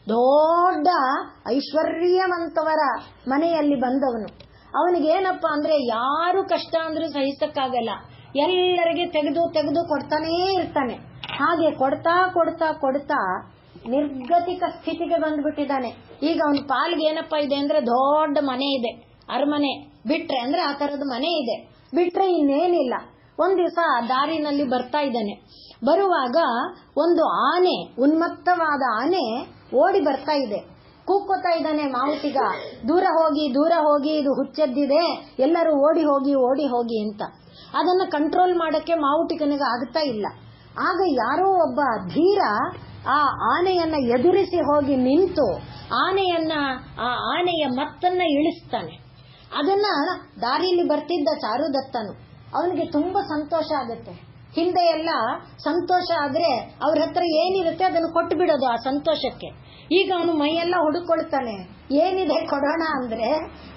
ದೊಡ್ಡ ಐಶ್ವರ್ಯವಂತವರ ಮನೆಯಲ್ಲಿ ಬಂದವನು. ಅವನಿಗೇನಪ್ಪ ಅಂದ್ರೆ ಯಾರು ಕಷ್ಟ ಅಂದ್ರೂ ಸಹಿಸಕ್ಕಾಗಲ್ಲ. ಎಲ್ಲರಿಗೆ ತೆಗೆದು ತೆಗೆದು ಕೊಡ್ತಾನೇ ಇರ್ತಾನೆ. ಹಾಗೆ ಕೊಡ್ತಾ ಕೊಡ್ತಾ ಕೊಡ್ತಾ ನಿರ್ಗತಿಕ ಸ್ಥಿತಿಗೆ ಬಂದ್ಬಿಟ್ಟಿದ್ದಾನೆ. ಈಗ ಅವನ ಪಾಲ್ಗೆ ಏನಪ್ಪ ಇದೆ ಅಂದ್ರೆ ದೊಡ್ಡ ಮನೆ ಇದೆ, ಅರಮನೆ ಬಿಟ್ರೆ ಅಂದ್ರೆ ಆ ತರದ ಮನೆ ಇದೆ, ಬಿಟ್ರೆ ಇನ್ನೇನಿಲ್ಲ. ಒಂದ್ ದಿವಸ ದಾರಿನಲ್ಲಿ ಬರ್ತಾ ಇದ್ದಾನೆ. ಬರುವಾಗ ಒಂದು ಆನೆ, ಉನ್ಮತ್ತವಾದ ಆನೆ ಓಡಿ ಬರ್ತಾ ಇದೆ. ಕೂಗ್ಕೋತಾ ಇದ್ದಾನೆ ಮಾವುತಿಗ, ದೂರ ಹೋಗಿ ಇದು ಹುಚ್ಚೆದ್ದಿದೆ, ಎಲ್ಲರೂ ಓಡಿ ಹೋಗಿ ಅಂತ. ಅದನ್ನ ಕಂಟ್ರೋಲ್ ಮಾಡಕ್ಕೆ ಮಾವುಟಿಗನಿಗೆ ಆಗ್ತಾ ಇಲ್ಲ. ಆಗ ಯಾರೋ ಒಬ್ಬ ಧೀರ ಆ ಆನೆಯನ್ನ ಎದುರಿಸಿ ಹೋಗಿ ನಿಂತು ಆ ಆನೆಯ ಮತ್ತನ್ನ ಇಳಿಸ್ತಾನೆ. ಅದನ್ನ ದಾರಿಯಲ್ಲಿ ಬರ್ತಿದ್ದ ಚಾರುದತ್ತನು, ಅವನಿಗೆ ತುಂಬಾ ಸಂತೋಷ ಆಗುತ್ತೆ. ಹಿಂದೆ ಎಲ್ಲ ಸಂತೋಷ ಆದ್ರೆ ಅವ್ರ ಹತ್ರ ಏನಿರುತ್ತೆ ಅದನ್ನು ಕೊಟ್ಟು ಬಿಡೋದು ಆ ಸಂತೋಷಕ್ಕೆ. ಈಗ ಅವನು ಮೈಯೆಲ್ಲ ಹುಡುಕೊಳ್ತಾನೆ, ಏನಿದೆ ಕೊಡೋಣ ಅಂದ್ರೆ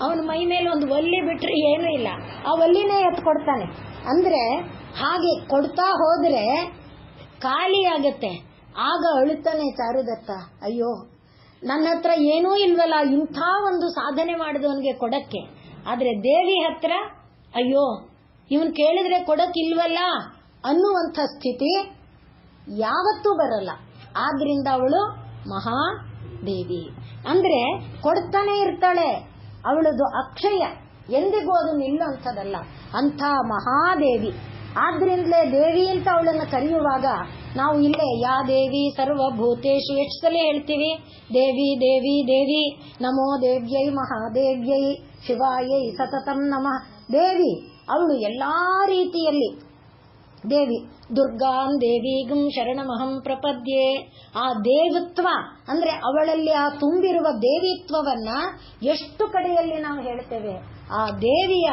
ಅವನ ಮೈ ಮೇಲೆ ಒಂದು ಒಲ್ಲಿ ಬಿಟ್ರೆ ಏನೂ ಇಲ್ಲ, ಆ ಒಲ್ಲಿನೇ ಎತ್ಕೊಡ್ತಾನೆ. ಅಂದ್ರೆ ಹಾಗೆ ಕೊಡ್ತಾ ಹೋದ್ರೆ ಖಾಲಿ ಆಗತ್ತೆ. ಆಗ ಅಳುತ್ತಾನೆ ಚಾರುದತ್ತ, ಅಯ್ಯೋ ನನ್ನ ಹತ್ರ ಏನೂ ಇಲ್ವಲ್ಲ ಇಂಥ ಒಂದು ಸಾಧನೆ ಮಾಡಿದವನಿಗೆ ಕೊಡಕ್ಕೆ. ಆದ್ರೆ ದೇವಿ ಹತ್ರ ಅಯ್ಯೋ ಇವನ್ ಕೇಳಿದ್ರೆ ಕೊಡಕ್ಕಿಲ್ವಲ್ಲ ಅನ್ನುವಂಥ ಸ್ಥಿತಿ ಯಾವತ್ತೂ ಬರಲ್ಲ. ಆದ್ರಿಂದ ಅವಳು ಮಹಾದೇವಿ. ಅಂದ್ರೆ ಕೊಡ್ತಾನೆ ಇರ್ತಾಳೆ, ಅವಳದು ಅಕ್ಷಯ, ಎಂದಿಗೂ ಅದು ನಿಲ್ಲುವಂಥದ್ದಲ್ಲ, ಅಂಥ ಮಹಾದೇವಿ. ಆದ್ರಿಂದಲೇ ದೇವಿ ಅಂತ ಅವಳನ್ನು ಕರೆಯುವಾಗ ನಾವು ಇಲ್ಲೇ ಯಾ ದೇವಿ ಸರ್ವಭೂತೇಶು ಎಷ್ಟು ಸಲ ಹೇಳ್ತೀವಿ, ದೇವಿ ದೇವಿ ದೇವಿ, ನಮೋ ದೇವ್ಯೈ ಮಹಾದೇವ್ಯೈ ಶಿವಾಯೈ ಸತತಂ ನಮಃ. ದೇವಿ ಅವಳು ಎಲ್ಲಾ ರೀತಿಯಲ್ಲಿ ದೇವಿ. ದುರ್ಗಾಂ ದೇವಿಗಂ ಶರಣಮಹಂ ಪ್ರಪದ್ಯೆ. ಆ ದೇವತ್ವ ಅಂದ್ರೆ ಅವಳಲ್ಲಿ ಆ ತುಂಬಿರುವ ದೇವಿತ್ವವನ್ನ ಎಷ್ಟು ಕಡೆಯಲ್ಲಿ ನಾವು ಹೇಳ್ತೇವೆ. ಆ ದೇವಿಯ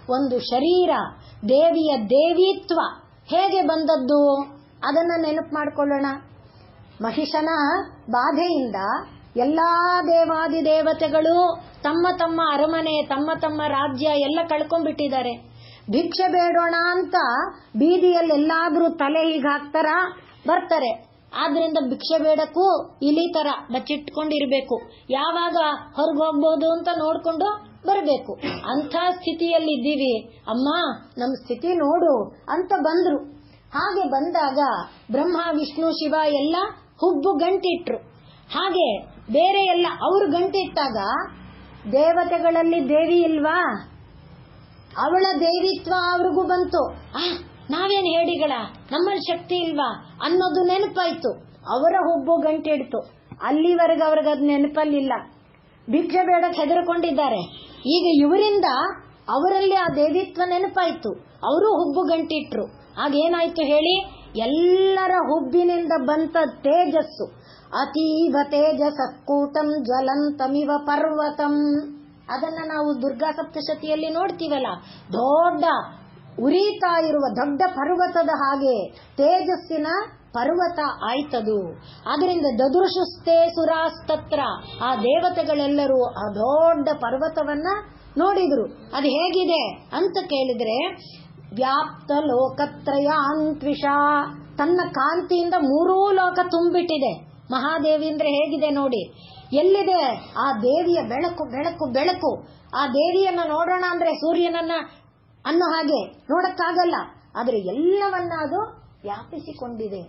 ಒಂದು ಶರೀರ, ದೇವಿಯ ದೇವಿತ್ವ ಹೇಗೆ ಬಂದದ್ದು ಅದನ್ನ ನೆನಪು ಮಾಡಿಕೊಳ್ಳೋಣ. ಮಹಿಷನ ಬಾಧೆಯಿಂದ ಎಲ್ಲಾ ದೇವಾದಿ ದೇವತೆಗಳು ತಮ್ಮ ತಮ್ಮ ಅರಮನೆ, ತಮ್ಮ ತಮ್ಮ ರಾಜ್ಯ ಎಲ್ಲ ಕಳ್ಕೊಂಡ್ಬಿಟ್ಟಿದ್ದಾರೆ. ಭಿಕ್ಷೆ ಬೇಡೋಣ ಅಂತ ಬೀದಿಯಲ್ಲೆಲ್ಲಾದ್ರೂ ತಲೆ ಹೀಗೆ ಹಾಕ್ತಾರ, ಬರ್ತಾರೆ. ಆದ್ರಿಂದ ಭಿಕ್ಷೆ ಬೇಡಕ್ಕೂ ಇಲಿ ತರ ಬಚ್ಚಿಟ್ಕೊಂಡಿರ್ಬೇಕು, ಯಾವಾಗ ಹೊರಗೆ ಹೋಗ್ಬೋದು ಅಂತ ನೋಡ್ಕೊಂಡು ಬರಬೇಕು. ಅಂಥ ಸ್ಥಿತಿಯಲ್ಲಿದ್ದೀವಿ. ಅಮ್ಮ ನಮ್ಮ ಸ್ಥಿತಿ ನೋಡು ಅಂತ ಬಂದ್ರು. ಹಾಗೆ ಬಂದಾಗ ಬ್ರಹ್ಮ ವಿಷ್ಣು ಶಿವ ಎಲ್ಲ ಹುಬ್ಬು ಗಂಟಿಟ್ರು. ಹಾಗೆ ಬೇರೆ ಎಲ್ಲ ಅವರು ಗಂಟಿಟ್ಟಾಗ ದೇವತೆಗಳಲ್ಲಿ ದೇವಿ ಇಲ್ವಾ, ಅವಳ ದೇವಿತ್ವ ಅವ್ರಿಗೂ ಬಂತು. ನಾವೇನ್ ಹೇಳಿಗಳ, ನಮ್ಮಲ್ಲಿ ಶಕ್ತಿ ಇಲ್ವಾ ಅನ್ನೋದು ನೆನಪಾಯ್ತು. ಅವರ ಹುಬ್ಬು ಗಂಟಿಡ್ತು. ಅಲ್ಲಿವರೆಗೆ ಅವ್ರಿಗದ್ ನೆನಪಲ್ಲಿಲ್ಲ, ಭಿಕ್ಷೆ ಬೇಡಕ್ಕೆ ಹೆದರ್ಕೊಂಡಿದ್ದಾರೆ. ಈಗ ಇವರಿಂದ ಅವರಲ್ಲಿ ಆ ದೇವಿತ್ವ ನೆನಪಾಯ್ತು, ಅವರು ಹುಬ್ಬು ಗಂಟಿಟ್ರು. ಆಗೇನಾಯ್ತು ಹೇಳಿ, ಎಲ್ಲರ ಹುಬ್ಬಿನಿಂದ ಬಂತ ತೇಜಸ್ಸು. ಅತೀವ ತೇಜಸಕ್ಕೂಟಂ ಜ್ವಲಂತಮಿವ ಪರ್ವತಂ. ಅದನ್ನ ನಾವು ದುರ್ಗಾ ಸಪ್ತಶತಿಯಲ್ಲಿ ನೋಡ್ತೀವಲ್ಲ, ದೊಡ್ಡ ಉರಿತಾ ಇರುವ ದೊಡ್ಡ ಪರ್ವತದ ಹಾಗೆ ತೇಜಸ್ಸಿನ ಪರ್ವತ ಆಯ್ತದು. ಅದರಿಂದ ದದೃಶುಸ್ತೆ ಸುರಾಸ್ತತ್ರ. ಆ ದೇವತೆಗಳೆಲ್ಲರೂ ಆ ದೊಡ್ಡ ಪರ್ವತವನ್ನ ನೋಡಿದ್ರು. ಅದು ಹೇಗಿದೆ ಅಂತ ಕೇಳಿದ್ರೆ, ವ್ಯಾಪ್ತ ಲೋಕತ್ರಯಾಂತ್ವಿಷ, ತನ್ನ ಕಾಂತಿಯಿಂದ ಮೂರೂ ಲೋಕ ತುಂಬಿಟ್ಟಿದೆ. ಮಹಾದೇವಿ ಅಂದ್ರೆ ಹೇಗಿದೆ ನೋಡಿ, ಎಲ್ಲಿದೆ ಆ ದೇವಿಯ ಬೆಳಕು ಬೆಳಕು ಬೆಳಕು. ಆ ದೇವಿಯನ್ನ ನೋಡೋಣ ಅಂದ್ರೆ ಸೂರ್ಯನನ್ನ ಅನ್ನೋ ಹಾಗೆ ನೋಡಕ್ಕಾಗಲ್ಲ, ಆದ್ರೆ ಎಲ್ಲವನ್ನ ಅದು ವ್ಯಾಪಿಸಿಕೊಂಡಿದೆ.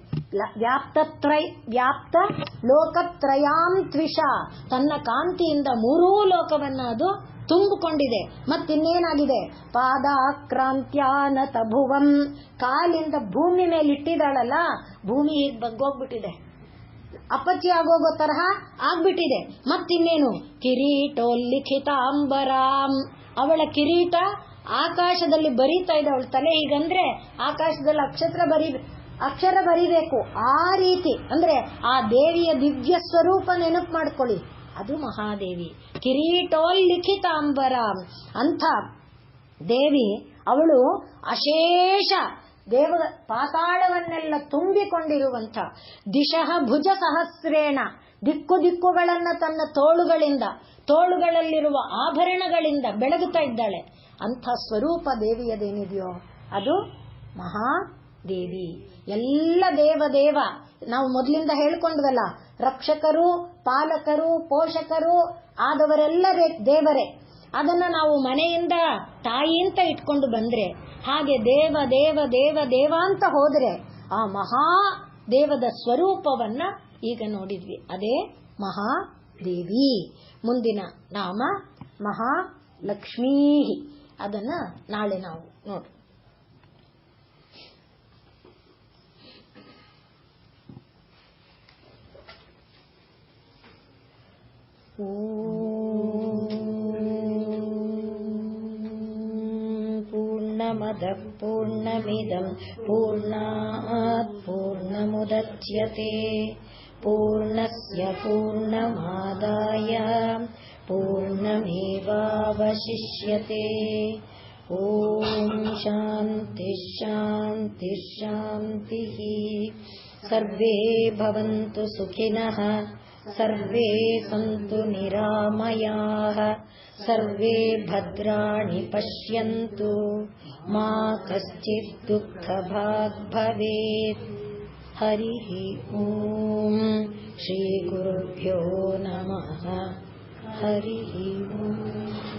ವ್ಯಾಪ್ತ ಲೋಕತ್ರಯಾಂತ್ವಿಷ, ತನ್ನ ಕಾಂತಿಯಿಂದ ಮೂರೂ ಲೋಕವನ್ನ ಅದು ತುಂಬಿಕೊಂಡಿದೆ. ಮತ್ತಿನ್ನೇನಾಗಿದೆ, ಪಾದಾಕ್ರಾಂತ್ಯಾನತ ಭುವಂ, ಕಾಲಿಂದ ಭೂಮಿ ಮೇಲೆ ಇಟ್ಟಿದ್ದಾಳಲ್ಲ, ಭೂಮಿ ಬಗ್ಗೋಗ್ಬಿಟ್ಟಿದೆ, ಅಪಚಿ ಆಗೋಗೋ ತರಹ ಆಗ್ಬಿಟ್ಟಿದೆ. ಮತ್ತಿನ್ನೇನು, ಕಿರೀಟೋಲ್ಲಿಖಿತಾಂಬರಾಂ, ಅವಳ ಕಿರೀಟ ಆಕಾಶದಲ್ಲಿ ಬರೀತಾ ಇದೆ. ಅವಳ ತಲೆ ಹೀಗಂದ್ರೆ ಆಕಾಶದಲ್ಲಿ ಅಕ್ಷರ ಬರಿಬೇಕು. ಆ ರೀತಿ ಅಂದ್ರೆ ಆ ದೇವಿಯ ದಿವ್ಯ ಸ್ವರೂಪ ನೆನಪು ಮಾಡ್ಕೊಳ್ಳಿ, ಅದು ಮಹಾದೇವಿ. ಕಿರೀಟೋಲ್ಲಿಖಿತಾಂಬರಾಂ ಅಂಥ ದೇವಿ ಅವಳು ಅಶೇಷ ದೇವ ಪಾತಾಳವನ್ನೆಲ್ಲ ತುಂಬಿಕೊಂಡಿರುವಂಥ. ದಿಶಃ ಭುಜ ಸಹಸ್ರೇಣ, ದಿಕ್ಕು ದಿಕ್ಕುಗಳನ್ನ ತನ್ನ ತೋಳುಗಳಲ್ಲಿರುವ ಆಭರಣಗಳಿಂದ ಬೆಳಗುತ್ತಾ ಇದ್ದಾಳೆ. ಅಂಥ ಸ್ವರೂಪ ದೇವಿಯದೇನಿದೆಯೋ ಅದು ಮಹಾದೇವಿ. ಎಲ್ಲ ದೇವ ನಾವು ಮೊದಲಿಂದ ಹೇಳ್ಕೊಂಡ್ವಲ್ಲ, ರಕ್ಷಕರು ಪಾಲಕರು ಪೋಷಕರು ಆದವರೆಲ್ಲ ದೇವರೇ. ಅದನ್ನ ನಾವು ಮನೆಯಿಂದ ತಾಯಿ ಅಂತ ಇಟ್ಕೊಂಡು ಬಂದ್ರೆ, ಹಾಗೆ ದೇವ ದೇವ ದೇವ ದೇವ ಅಂತ ಹೋದ್ರೆ ಆ ಮಹಾದೇವದ ಸ್ವರೂಪವನ್ನ ಈಗ ನೋಡಿದ್ವಿ, ಅದೇ ಮಹಾದೇವಿ. ಮುಂದಿನ ನಾಮ ಮಹಾಲಕ್ಷ್ಮೀ. ಅದನ್ನ ನಾಳೆ ನಾವು ನೋಡಿ. पूर्णमदः पूर्णमिदं पूर्णात् पूर्णमुदच्यते पूर्णस्य पूर्णमादाय पूर्णमेवावशिष्यते ॐ शान्ति शान्ति शान्तिः सर्वे भवन्तु सुखिनः सर्वे सन्तु निरामयाः सर्वे भद्राणि पश्यन्तु मा कश्चित् दुःखभाग् भवेत् हरिः ॐ श्रीगुरुभ्यो नमः हरिः ॐ